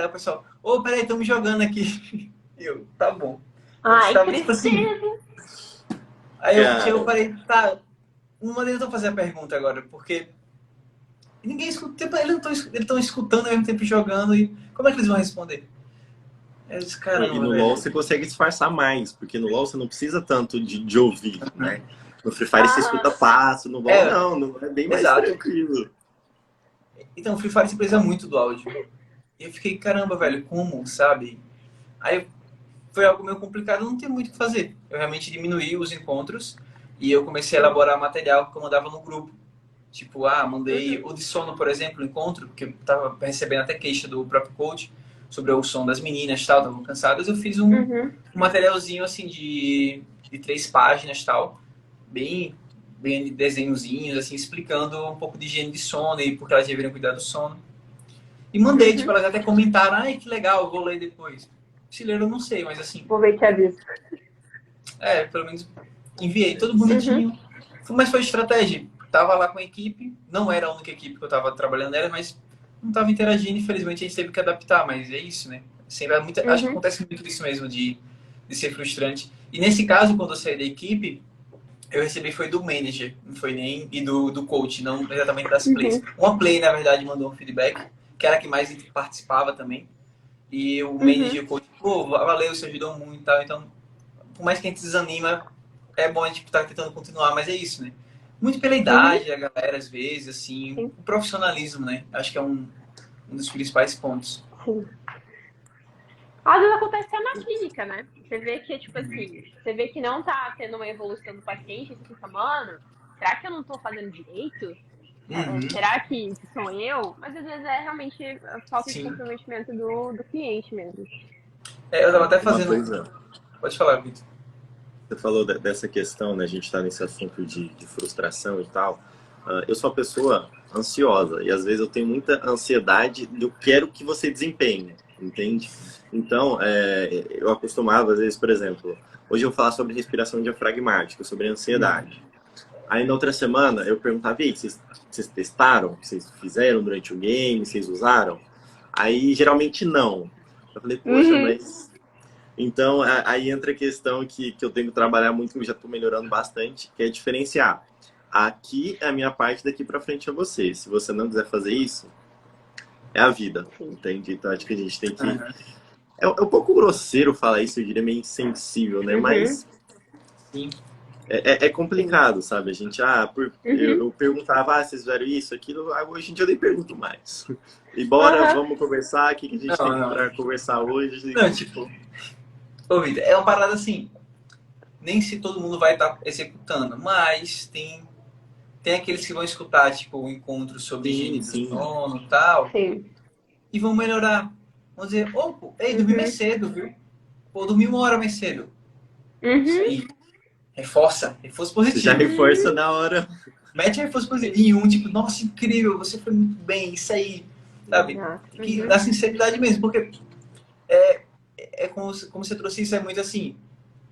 Speaker 1: o pessoal, ô, peraí, estamos jogando aqui. Eu, tá bom. Eu
Speaker 2: Ai,
Speaker 1: estava tipo assim.
Speaker 2: tristeza.
Speaker 1: Aí eu
Speaker 3: Cara,
Speaker 1: parei, tá, não adianta eu fazer a pergunta agora, porque ninguém escuta, tipo, eles estão escutando ao mesmo tempo jogando, e como é que eles vão responder? Eu disse,
Speaker 3: e
Speaker 1: caramba,
Speaker 3: no LoL
Speaker 1: velho.
Speaker 3: você consegue disfarçar mais, porque no LoL você não precisa tanto de ouvir, né? No Free Fire você
Speaker 2: Aham.
Speaker 3: escuta passo, no LoL
Speaker 1: É,
Speaker 3: não, no LoL é bem mais
Speaker 1: exato.
Speaker 3: tranquilo.
Speaker 1: Então, o Free Fire se precisa muito do áudio. E eu fiquei, caramba, velho, como, sabe? Aí foi algo meio complicado, não tem muito o que fazer. Eu realmente diminuí os encontros e eu comecei a elaborar material que eu mandava no grupo. Tipo, mandei
Speaker 2: Uhum.
Speaker 1: o de sono, por exemplo, no encontro, porque eu tava recebendo até queixa do próprio coach sobre o som das meninas e tal, estavam cansadas. Eu fiz
Speaker 2: Uhum.
Speaker 1: um materialzinho assim de 3 páginas tal, bem, bem desenhozinhos, assim, explicando um pouco de higiene de sono e por que elas deveriam cuidar do sono. E mandei, tipo,
Speaker 2: Uhum.
Speaker 1: elas até comentaram, ai, que legal, vou ler depois. Se ler eu não sei, mas assim,
Speaker 2: Vou ver e te aviso.
Speaker 1: pelo menos enviei, todo
Speaker 2: Uhum.
Speaker 1: bonitinho. Mas foi estratégia. Tava lá com a equipe, não era a única equipe que eu tava trabalhando nela, mas não tava interagindo, infelizmente a gente teve que adaptar, mas é isso, né? Sempre, acho que
Speaker 2: Uhum.
Speaker 1: acontece muito isso mesmo, de ser frustrante. E nesse caso, quando eu saí da equipe, eu recebi foi do manager, não foi nem e do coach, não exatamente das plays.
Speaker 2: Uhum.
Speaker 1: Uma play, na verdade, mandou um feedback, que era a que mais participava também. E o manager e
Speaker 2: Uhum.
Speaker 1: o coach, pô, valeu, você ajudou muito e tal. Então, por mais que a gente desanima, é bom a gente estar tentando continuar, mas é isso, né? Muito pela
Speaker 2: Uhum.
Speaker 1: idade, a galera, às vezes, assim,
Speaker 2: Sim.
Speaker 1: o profissionalismo, né? Acho que é um dos principais pontos.
Speaker 2: Sim. Às vezes acontece até na clínica, né? Você vê que, tipo assim, você vê que não tá tendo uma evolução do paciente, você fica, mano, será que eu não tô fazendo direito?
Speaker 1: Uhum.
Speaker 2: Será que sou eu? Mas às vezes é realmente a falta de
Speaker 1: Sim.
Speaker 2: comprometimento do cliente mesmo.
Speaker 1: Eu tava até
Speaker 3: Uma
Speaker 1: fazendo.
Speaker 3: coisa,
Speaker 1: Pode falar, Vitor.
Speaker 3: você falou dessa questão, né? A gente está nesse assunto de frustração e tal. Eu sou uma pessoa ansiosa e às vezes eu tenho muita ansiedade eu quero que você desempenhe, entende? Então, eu acostumava, às vezes, por exemplo, hoje eu vou falar sobre respiração diafragmática, sobre ansiedade. Aí na outra semana eu perguntava, e aí, vocês testaram? Vocês fizeram durante o game? Vocês usaram? Aí geralmente não. Eu falei, poxa,
Speaker 2: Uhum.
Speaker 3: mas então, aí entra a questão que eu tenho que trabalhar muito, que eu já estou melhorando bastante, que é diferenciar. Aqui é a minha parte, daqui para frente é você. Se você não quiser fazer isso, é a vida,
Speaker 2: Sim.
Speaker 3: entende? Então, acho que a gente tem que...
Speaker 1: Uhum.
Speaker 3: É um pouco grosseiro falar isso, eu diria meio insensível, né?
Speaker 2: Uhum.
Speaker 3: Mas
Speaker 1: Sim.
Speaker 3: é
Speaker 2: Sim.
Speaker 3: complicado, sabe? A gente,
Speaker 2: Uhum.
Speaker 3: eu perguntava, vocês fizeram isso, aquilo, hoje em dia eu nem pergunto mais. E bora,
Speaker 2: Aham.
Speaker 3: vamos conversar, o que que a gente tem
Speaker 1: Não, não.
Speaker 3: para conversar hoje?
Speaker 1: Não, tipo, ô, Vitor, é uma parada assim, nem se todo mundo vai estar executando, mas tem aqueles que vão escutar, tipo, o encontro sobre higiene
Speaker 3: Sim,
Speaker 1: do
Speaker 3: sim.
Speaker 1: sono e tal,
Speaker 2: Sim.
Speaker 1: e vão melhorar. Vão dizer, ô, pô, ei, dormi mais
Speaker 2: Uhum.
Speaker 1: cedo, viu? Pô, dormi 1 hora mais cedo. Isso
Speaker 2: Uhum.
Speaker 1: aí. Reforço
Speaker 3: Você já
Speaker 1: positivo.
Speaker 3: reforça
Speaker 2: Uhum.
Speaker 3: na hora.
Speaker 1: Mete reforço positivo.
Speaker 2: Sim.
Speaker 1: E um, tipo, nossa, incrível, você foi muito bem, isso aí. Sabe?
Speaker 2: Exato.
Speaker 1: Tem que
Speaker 2: Uhum.
Speaker 1: dar sinceridade mesmo, porque é como você trouxe isso, é muito assim,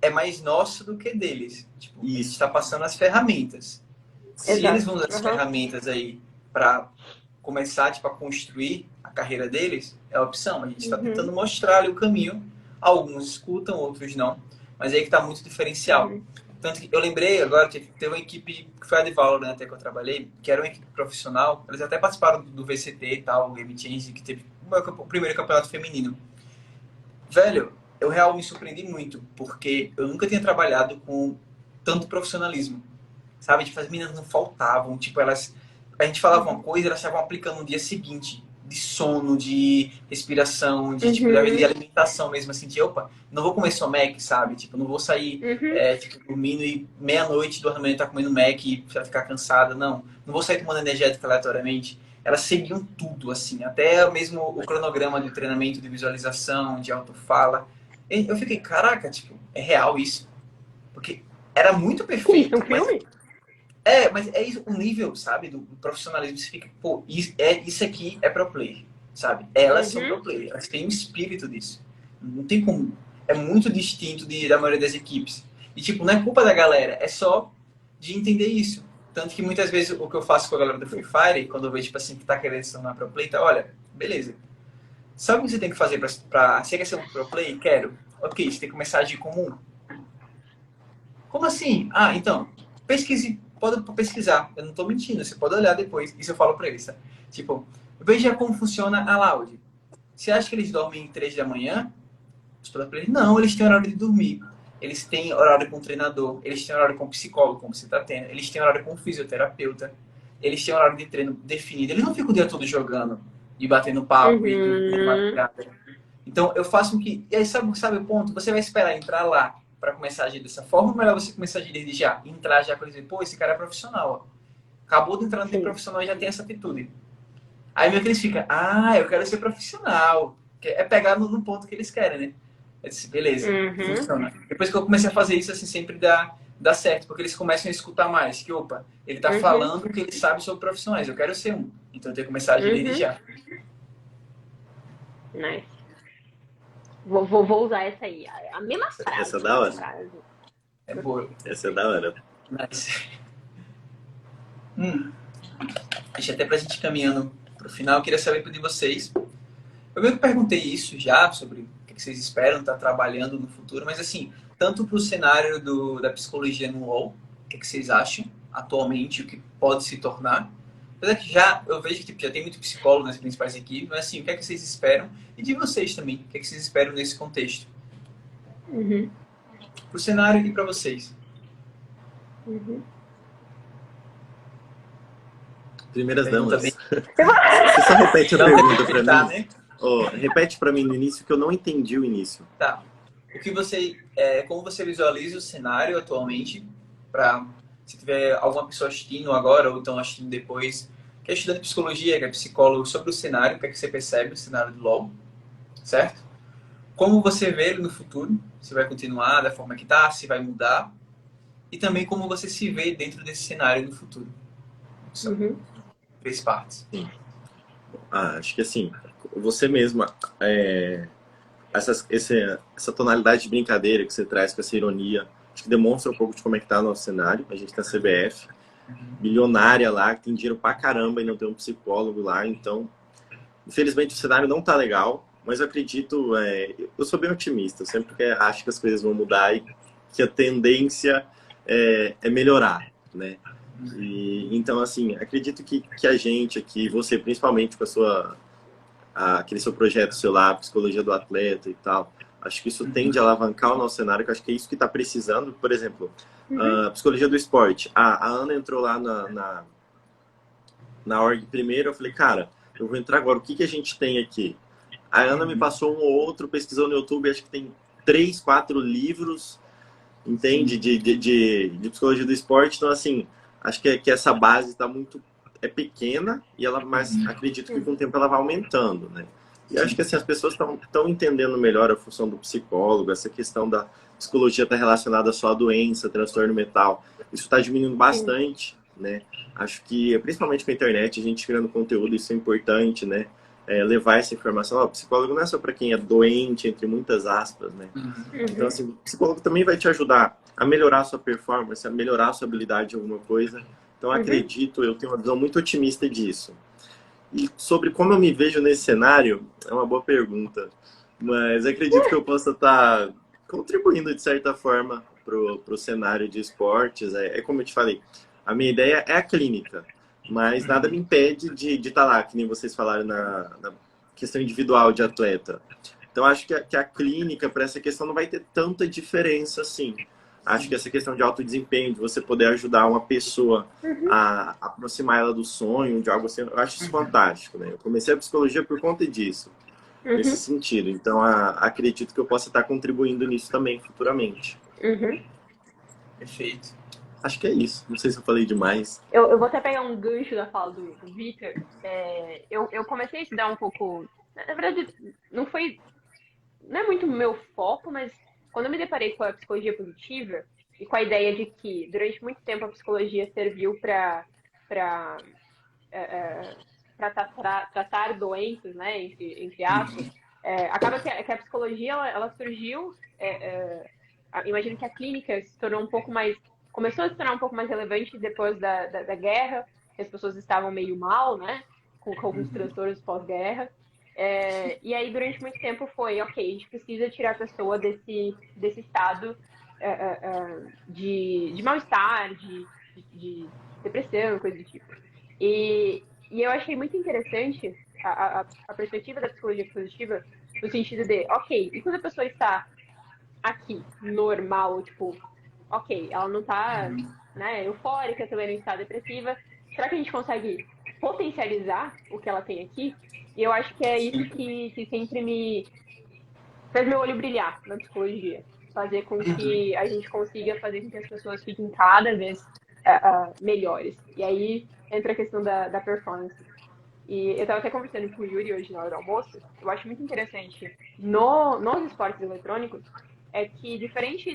Speaker 1: é mais nosso do que deles. Tipo, a gente
Speaker 3: Isso.
Speaker 1: está passando as ferramentas. Se eles
Speaker 2: Exato.
Speaker 1: vão usar as
Speaker 2: Uhum.
Speaker 1: ferramentas aí para começar, tipo, a construir a carreira deles, é a opção. A gente está tentando
Speaker 2: Uhum.
Speaker 1: mostrar ali o caminho. Alguns escutam, outros não. Mas é aí que está muito diferencial.
Speaker 2: Uhum.
Speaker 1: Tanto que eu lembrei agora que teve uma equipe que foi a de Valorant até que eu trabalhei, que era uma equipe profissional. Eles até participaram do VCT e tal, o Game Change, que teve o primeiro campeonato feminino. Velho, eu realmente me surpreendi muito, porque eu nunca tinha trabalhado com tanto profissionalismo. Sabe? Tipo, as meninas não faltavam, tipo, elas. A gente falava uma
Speaker 2: Uhum.
Speaker 1: coisa, elas estavam aplicando no dia seguinte. de sono, de respiração, de, tipo,
Speaker 2: Uhum.
Speaker 1: de alimentação mesmo, assim, de, opa, não vou comer só Mac, sabe? Tipo, não vou sair,
Speaker 2: Uhum.
Speaker 1: tipo, dormindo e meia-noite, 2 da manhã, tá comendo Mac e pra ficar cansada, não. Não vou sair tomando energética aleatoriamente. Elas seguiam tudo, assim, até mesmo o cronograma de treinamento de visualização, de autofala. E eu fiquei, caraca, tipo, é real isso? Porque era muito
Speaker 2: Que isso, um
Speaker 1: perfeito, mas
Speaker 2: filme?
Speaker 1: mas é isso, o nível, sabe, do profissionalismo, você fica, pô, isso aqui é pro player, sabe? Elas são pro
Speaker 2: Uhum.
Speaker 1: player, elas têm o espírito disso. Não tem como. É muito distinto da maioria das equipes. E, tipo, não é culpa da galera, é só de entender isso. Tanto que muitas vezes o que eu faço com a galera do Free Fire, quando eu vejo, tipo assim, que tá querendo se tornar pro player, tá, olha, beleza. Sabe o que você tem que fazer você quer ser um pro player? Quero. Ok, você tem que começar a agir como um. Como assim? Ah, então, pesquise, pode pesquisar. Eu não estou mentindo, você pode olhar depois. Isso eu falo para eles, tá? Tipo, veja como funciona a Loud. Você acha que eles dormem 3 da manhã? Os players, não, eles têm horário de dormir. Eles têm horário com o treinador, eles têm horário com o psicólogo, como você está tendo, eles têm horário com o fisioterapeuta, eles têm horário de treino definido. Eles não ficam o dia todo jogando e batendo papo e dormindo de
Speaker 2: Uhum.
Speaker 1: madrugada. Então, eu faço com que. E aí, sabe o ponto? Você vai esperar entrar lá para começar a agir dessa forma, ou é melhor você começar a agir desde já? Entrar já para dizer, pô, esse cara é profissional, ó. Acabou de entrar no time
Speaker 2: Sim.
Speaker 1: profissional e já tem essa atitude. Aí meio que eles ficam, ah, eu quero ser profissional. Que é pegar no ponto que eles querem, né? Eu disse, beleza,
Speaker 2: Uhum.
Speaker 1: funciona. Depois que eu comecei a fazer isso, assim, sempre dá certo, porque eles começam a escutar mais. Que, opa, ele tá
Speaker 2: Uhum.
Speaker 1: falando que ele sabe sobre profissionais, eu quero ser um. Então eu tenho que começar a agir desde
Speaker 2: Uhum.
Speaker 1: já.
Speaker 2: Nice. Vou usar essa aí. A mesma
Speaker 3: Essa é
Speaker 2: frase,
Speaker 3: da
Speaker 2: no
Speaker 3: hora.
Speaker 2: caso.
Speaker 1: É boa.
Speaker 3: Essa é da hora.
Speaker 1: Mas, hum, deixa até pra gente ir caminhando pro final, eu queria saber de vocês. Eu meio que perguntei isso já, sobre o que vocês esperam estar trabalhando no futuro, mas assim, tanto para o cenário da psicologia no LoL, o que vocês acham atualmente, o que pode se tornar. Apesar que já, eu vejo que tipo, já tem muito psicólogo nas principais equipes, mas assim, o que é que vocês esperam? E de vocês também, o que é que vocês esperam nesse contexto?
Speaker 2: Uhum.
Speaker 1: Para o cenário e para vocês.
Speaker 2: Uhum.
Speaker 3: Primeiras
Speaker 1: Pergunta bem.
Speaker 3: damas. Você só repete a
Speaker 1: Dá um tempo
Speaker 3: pergunta
Speaker 1: de
Speaker 3: para
Speaker 1: pensar,
Speaker 3: mim?
Speaker 1: né?
Speaker 3: Oh, repete para mim no início que eu não entendi o início.
Speaker 1: Tá. O que você, como você visualiza o cenário atualmente para se tiver alguma pessoa assistindo agora ou então assistindo depois, que é estudante de psicologia, que é psicólogo, sobre o cenário, o que é que você percebe o cenário do LoL, certo? Como você vê ele no futuro, se vai continuar da forma que está, se vai mudar, e também como você se vê dentro desse cenário no futuro. São
Speaker 2: Uhum.
Speaker 1: 3 partes.
Speaker 3: Acho que assim, você mesma, essa tonalidade de brincadeira que você traz com essa ironia, acho que demonstra um pouco de como é que tá o nosso cenário. A gente tem a CBF, bilionária lá, que tem dinheiro pra caramba e não tem um psicólogo lá, então, infelizmente o cenário não tá legal, mas eu acredito, eu sou bem otimista, eu sempre acho que as coisas vão mudar e que a tendência é melhorar, né? Então, assim, acredito que a gente aqui, você principalmente com aquele seu projeto seu lá, Psicologia do Atleta e tal, acho que isso tende a alavancar o nosso cenário, que eu acho que é isso que está precisando. Por exemplo,
Speaker 2: Uhum.
Speaker 3: Psicologia do Esporte. A Ana entrou lá na org primeiro, eu falei, cara, eu vou entrar agora, o que a gente tem aqui? A Ana me passou um ou outro, pesquisou no YouTube, acho que tem 3, 4 livros, entende,
Speaker 1: Sim.
Speaker 3: de psicologia do esporte. Então, assim, acho que essa base está muito pequena, mas acredito que com o tempo ela vai aumentando, né? E acho
Speaker 1: Sim.
Speaker 3: que assim, as pessoas estão entendendo melhor a função do psicólogo, essa questão da psicologia está relacionada só à doença, transtorno mental. Isso está diminuindo
Speaker 2: Sim.
Speaker 3: bastante, né? Acho que, principalmente com a internet, a gente criando conteúdo, isso é importante, né? Levar essa informação. O psicólogo não é só para quem é doente, entre muitas aspas, né? Então,
Speaker 2: Uhum.
Speaker 3: assim, o psicólogo também vai te ajudar a melhorar a sua performance, a melhorar a sua habilidade em alguma coisa. Então,
Speaker 2: Uhum.
Speaker 3: acredito, eu tenho uma visão muito otimista disso. E sobre como eu me vejo nesse cenário, é uma boa pergunta. Mas acredito que eu possa estar contribuindo, de certa forma, para o cenário de esportes. É como eu te falei, a minha ideia é a clínica, mas nada me impede de estar lá, que nem vocês falaram na questão individual de atleta. Então, acho que a clínica, para essa questão, não vai ter tanta diferença assim. Acho que essa questão de alto desempenho, de você poder ajudar uma pessoa a aproximar ela do sonho, de algo assim, eu acho isso fantástico, né? Eu comecei a psicologia por conta disso, nesse sentido. Então, acredito que eu possa estar contribuindo nisso também futuramente.
Speaker 1: Perfeito.
Speaker 3: Acho que é isso. Não sei se eu falei demais.
Speaker 2: Eu vou até pegar um gancho da fala do Victor. Eu comecei a estudar um pouco. Na verdade, não é muito meu foco, mas quando eu me deparei com a psicologia positiva e com a ideia de que durante muito tempo a psicologia serviu para tratar doenças, né, entre aspas, acaba que a psicologia ela surgiu. Imagino que a clínica se tornou um pouco mais, começou a se tornar um pouco mais relevante depois da guerra, que as pessoas estavam meio mal, né, com alguns transtornos pós-guerra. E aí, durante muito tempo foi, ok, a gente precisa tirar a pessoa desse estado de mal-estar, de depressão, coisa do tipo. E eu achei muito interessante a perspectiva da psicologia positiva, no sentido de, ok, e quando a pessoa está aqui, normal, tipo, ok, ela não está, né, eufórica, também não está depressiva, será que a gente consegue potencializar o que ela tem aqui? E eu acho que é isso que sempre me fez meu olho brilhar na psicologia. Fazer com que a gente consiga fazer com que as pessoas fiquem cada vez melhores. E aí entra a questão da performance. E eu estava até conversando com o Yuri hoje na hora do almoço. Eu acho muito interessante nos esportes eletrônicos é que, diferente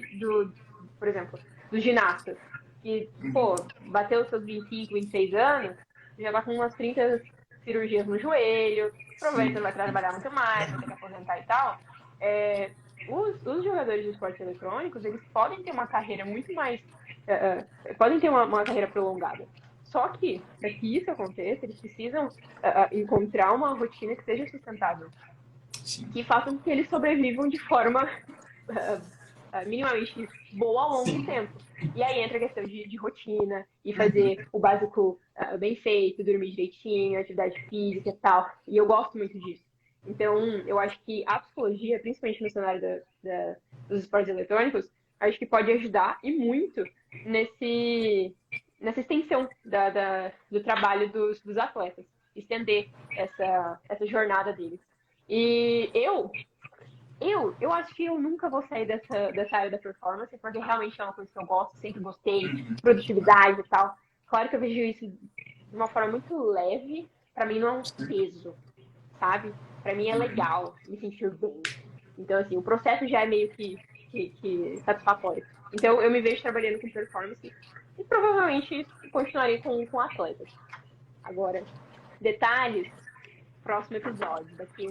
Speaker 2: por exemplo, do ginasta, que, pô, bateu os seus 25, 26 anos, já tá com umas 30 cirurgias no joelho, provavelmente não vai trabalhar muito mais, vai ter que aposentar e tal. Os jogadores de esportes eletrônicos, eles podem ter uma carreira muito mais... podem ter uma carreira prolongada. Só que, para que isso aconteça, eles precisam encontrar uma rotina que seja sustentável. Que faça com que eles sobrevivam de forma minimamente boa ao longo do tempo. E aí entra a questão de rotina, e fazer o básico bem feito, dormir direitinho, atividade física e tal. E eu gosto muito disso. Então, eu acho que a psicologia, principalmente no cenário dos esportes eletrônicos, acho que pode ajudar e muito nessa extensão do trabalho dos atletas. Estender essa jornada deles. E eu acho que eu nunca vou sair dessa área da performance, porque realmente é uma coisa que eu gosto, sempre gostei, produtividade e tal. Claro que eu vejo isso de uma forma muito leve, pra mim não é um peso, sabe? Pra mim é legal me sentir bem. Então, assim, o processo já é meio que satisfatório. Então, eu me vejo trabalhando com performance e provavelmente continuarei com atletas. Agora, detalhes, próximo episódio. Daqui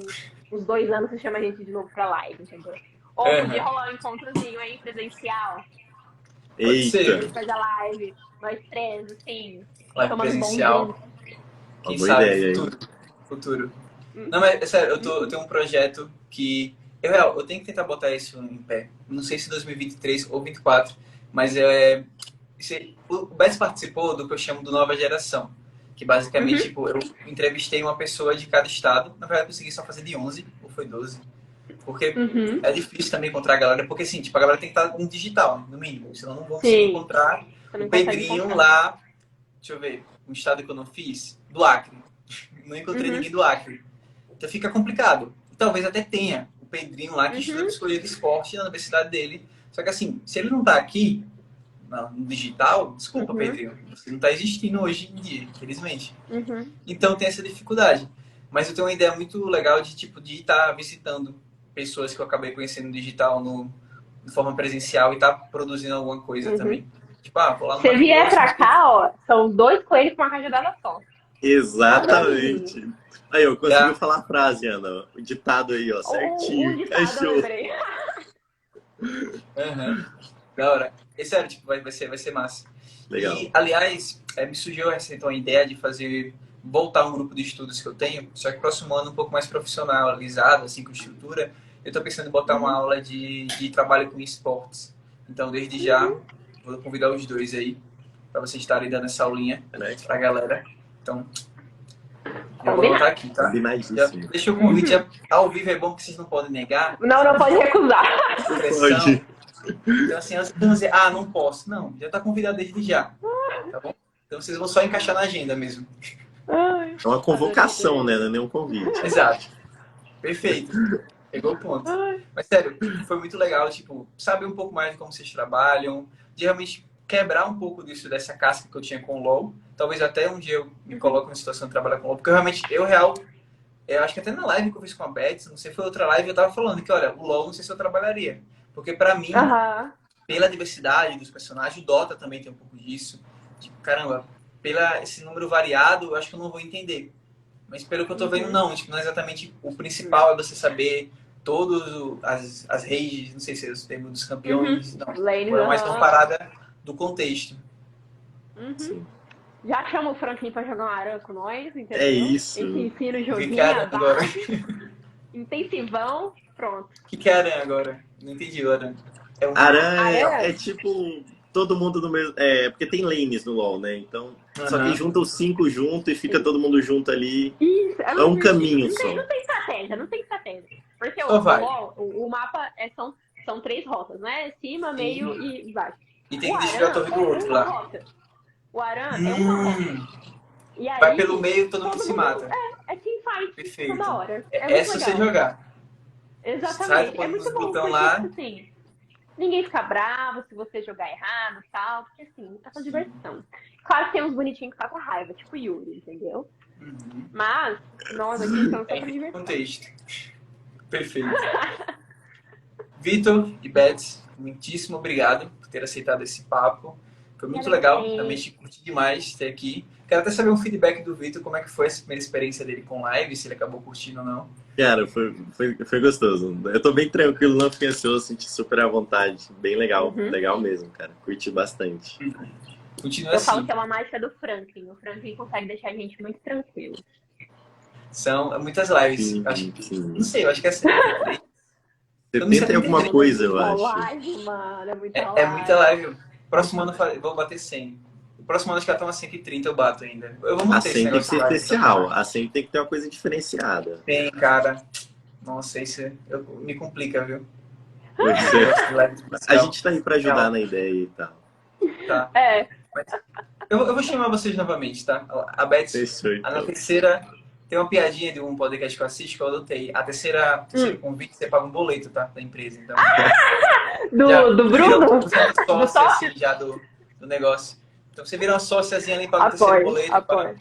Speaker 2: uns 2 anos você chama a gente de novo pra live, entendeu? Ou podia rolar um encontrozinho aí presencial.
Speaker 1: Pode ser.
Speaker 2: A gente faz a live, nós três, assim,
Speaker 1: Live
Speaker 2: tomando
Speaker 1: presencial.
Speaker 2: bom vinho.
Speaker 1: Quem
Speaker 3: Boa
Speaker 1: sabe,
Speaker 3: ideia,
Speaker 1: futuro. Não, mas é sério, eu tenho um projeto que... Eu tenho que tentar botar isso em pé. Não sei se 2023 ou 2024, mas o Bess participou do que eu chamo do Nova Geração. Que basicamente, tipo, eu entrevistei uma pessoa de cada estado. Na verdade, eu consegui só fazer de 11, ou foi 12. Porque é difícil também encontrar a galera. Porque, assim, tipo, a galera tem que estar no digital, no mínimo. Senão não vão conseguir encontrar o Pedrinho lá. Deixa eu ver, um estado que eu não fiz. Do Acre. Não encontrei ninguém do Acre. Então fica complicado. E talvez até tenha o Pedrinho lá que estuda psicologia de esporte na universidade dele. Só que, assim, se ele não tá aqui no digital, desculpa, Pedrinho, você não está existindo hoje em dia, infelizmente. Então tem essa dificuldade. Mas eu tenho uma ideia muito legal de estar visitando pessoas que eu acabei conhecendo no digital de forma presencial e estar produzindo alguma coisa também. Tipo, vou lá no
Speaker 2: Se vier pra cá, ó, são 2 coelhos com uma cajadada só.
Speaker 3: Exatamente. Aí, eu consegui falar a frase, Ana. O ditado aí, ó, certinho.
Speaker 2: O ditado, eu lembrei.
Speaker 1: Da hora. É sério, tipo, vai ser massa.
Speaker 3: Legal.
Speaker 1: E, aliás, me surgiu então, a ideia de voltar um grupo de estudos que eu tenho, só que próximo ano um pouco mais profissionalizado, assim, com estrutura. Eu tô pensando em botar uma aula de trabalho com esportes. Então, desde já, vou convidar os dois aí, para vocês estarem dando essa aulinha pra galera. Então, já vou botar aqui, tá? Deixa o convite ao vivo, é bom que vocês não podem negar.
Speaker 2: Não pode recusar.
Speaker 1: Pressão. Então, assim, elas vão dizer, ah, não posso. Não, já tá convidado desde já, tá bom? Então, vocês vão só encaixar na agenda mesmo.
Speaker 2: Ai,
Speaker 3: É uma convocação, né? Não é nenhum convite.
Speaker 1: Exato. Perfeito. Pegou o ponto.
Speaker 2: ai.
Speaker 1: Mas, sério, foi muito legal, tipo, saber um pouco mais de como vocês trabalham, de realmente quebrar um pouco disso, dessa casca que eu tinha com o LoL. Talvez até um dia eu me coloque na situação de trabalhar com o LoL, porque realmente, eu acho que até na live que eu fiz com a Beth, não sei, foi outra live, eu tava falando que, olha, o LoL não sei se eu trabalharia. Porque pra mim,
Speaker 2: Aham.
Speaker 1: pela diversidade dos personagens, o Dota também tem um pouco disso. Tipo, caramba, pela esse número variado, eu acho que eu não vou entender. Mas pelo que eu tô vendo, não. Tipo, não é exatamente o principal é você saber todas as rages, não sei se é o termo dos campeões, não.
Speaker 2: Lanes,
Speaker 1: É mais uma
Speaker 2: aham.
Speaker 1: parada do contexto.
Speaker 2: Uhum. Já chama o Franklin pra jogar um Aran com nós, entendeu?
Speaker 3: É isso.
Speaker 2: Esse ensina o
Speaker 1: O que
Speaker 2: joguinho,
Speaker 1: que é Aran
Speaker 2: a
Speaker 1: agora?
Speaker 2: base, intensivão, pronto.
Speaker 1: O que é Aran agora? Não entendi o Aran. É um...
Speaker 3: Aran
Speaker 2: Aran?
Speaker 3: é tipo todo mundo no mesmo. Porque tem lanes no LoL, né? Então. Só que
Speaker 1: Aham.
Speaker 3: junta os 5 junto e fica todo mundo junto ali.
Speaker 2: Isso,
Speaker 3: É um caminho
Speaker 2: não tem,
Speaker 3: só.
Speaker 2: não tem estratégia, não tem estratégia. Porque
Speaker 1: Só vai.
Speaker 2: o mapa são 3 rotas, né? Cima, meio e baixo.
Speaker 1: E tem
Speaker 2: O
Speaker 1: que destruir a
Speaker 2: Aran
Speaker 1: torre do
Speaker 2: é
Speaker 1: outro
Speaker 2: uma
Speaker 1: lá.
Speaker 2: rota. O Aran é uma rota.
Speaker 1: Hum,
Speaker 2: E aí,
Speaker 1: vai pelo meio, todo mundo
Speaker 2: todo
Speaker 1: se
Speaker 2: mundo-
Speaker 1: mata.
Speaker 2: É teamfight
Speaker 1: Perfeito.
Speaker 2: toda hora. É
Speaker 1: É
Speaker 2: muito
Speaker 1: essa você
Speaker 2: legal.
Speaker 1: jogar. Sai
Speaker 2: Exatamente.
Speaker 1: do
Speaker 2: É muito
Speaker 1: dos
Speaker 2: bom,
Speaker 1: botão
Speaker 2: porque,
Speaker 1: lá.
Speaker 2: tipo assim, ninguém fica bravo se você jogar errado e tal, porque assim, é só diversão. Claro que tem uns bonitinhos que passam raiva, tipo Yuri, entendeu?
Speaker 1: Uhum.
Speaker 2: Mas, nós aqui estamos só
Speaker 1: É
Speaker 2: pra
Speaker 1: em
Speaker 2: diversão.
Speaker 1: contexto. Perfeito. Vitor e Beth, muitíssimo obrigado por ter aceitado esse papo. Foi muito legal, realmente curti demais ter aqui. Quero até saber um feedback do Vitor, como é que foi essa primeira experiência dele com live, se ele acabou curtindo ou não.
Speaker 3: Cara, foi gostoso. Eu tô bem tranquilo, não fiquei ansioso, senti super à vontade. Bem legal,
Speaker 2: Uhum.
Speaker 3: legal mesmo, cara. Curti bastante.
Speaker 1: Continua
Speaker 2: Eu falo
Speaker 1: assim.
Speaker 2: que é uma mágica do Franklin. O Franklin consegue deixar a gente muito tranquilo.
Speaker 1: São muitas lives.
Speaker 3: Sim,
Speaker 1: Acho,
Speaker 3: sim.
Speaker 1: não sei, eu acho que é 73. Eu não sei
Speaker 3: 70 e alguma
Speaker 1: 73.
Speaker 3: coisa, eu
Speaker 2: Muita
Speaker 3: acho.
Speaker 2: live, mano. É muita live.
Speaker 1: É muita live. Próximo ano eu vou bater 100. O próximo ano acho que até umas 130 eu bato ainda. Eu vou
Speaker 3: A
Speaker 1: manter esse
Speaker 3: 100 tem que
Speaker 1: negócio
Speaker 3: ser
Speaker 1: de live.
Speaker 3: especial. A 100 tem que ter uma coisa diferenciada.
Speaker 1: Tem, cara. Nossa, isso me complica, viu?
Speaker 3: Pois é.
Speaker 1: Negócio de live
Speaker 3: A
Speaker 1: especial.
Speaker 3: gente tá aí pra ajudar na ideia e tal.
Speaker 1: Tá.
Speaker 2: É.
Speaker 1: Eu vou chamar vocês novamente, tá? A Beth,
Speaker 3: Fechou,
Speaker 1: na
Speaker 3: então.
Speaker 1: terceira, tem uma piadinha de um podcast que eu assisto que eu adotei. A terceiro convite, você paga um boleto, tá? Da empresa. Então,
Speaker 2: Do Bruno?
Speaker 1: Você vira
Speaker 2: Do
Speaker 1: sócia,
Speaker 2: sócio?
Speaker 1: assim, já do negócio. Então você vira uma sóciazinha ali, paga o terceiro
Speaker 2: Apoio,
Speaker 1: boleto.
Speaker 2: apoio.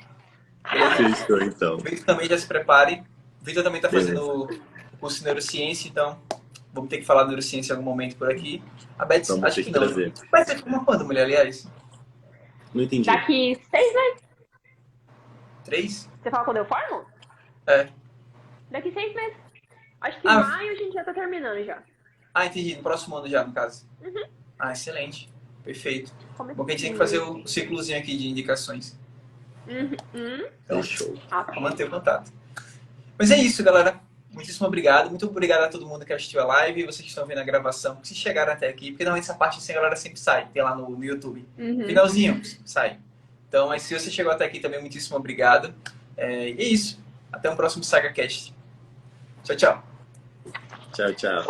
Speaker 3: Fechou, então.
Speaker 1: O Vitor também já se prepare. O Vitor também tá
Speaker 3: Beleza.
Speaker 1: fazendo o curso de neurociência, então vamos ter que falar de neurociência em algum momento por aqui. A Beth,
Speaker 3: Vamos
Speaker 1: acho
Speaker 3: ter
Speaker 1: que
Speaker 3: que
Speaker 1: não.
Speaker 3: trazer.
Speaker 1: Vai ser uma quando, mulher, aliás?
Speaker 3: Não entendi.
Speaker 2: Daqui 6 meses.
Speaker 1: 3?
Speaker 2: Você fala quando eu formo?
Speaker 1: É.
Speaker 2: Daqui 6 meses. Acho que
Speaker 1: Ah.
Speaker 2: em maio a gente já tá terminando já.
Speaker 1: Ah, entendi. No próximo ano já, no caso. Ah, excelente. Perfeito. Bom que a gente tem que fazer o ciclozinho aqui de indicações. Então,
Speaker 3: Fechou.
Speaker 1: pra manter o contato. Mas é isso, galera. Muitíssimo obrigado. Muito obrigado a todo mundo que assistiu a live. Vocês que estão vendo a gravação, se chegaram até aqui. Porque normalmente essa parte assim a galera sempre sai. Tem lá no YouTube. Finalzinho, sai. Então, mas se você chegou até aqui também, muitíssimo obrigado. E é isso. Até o próximo SagaCast. Tchau, tchau.
Speaker 3: Tchau, tchau.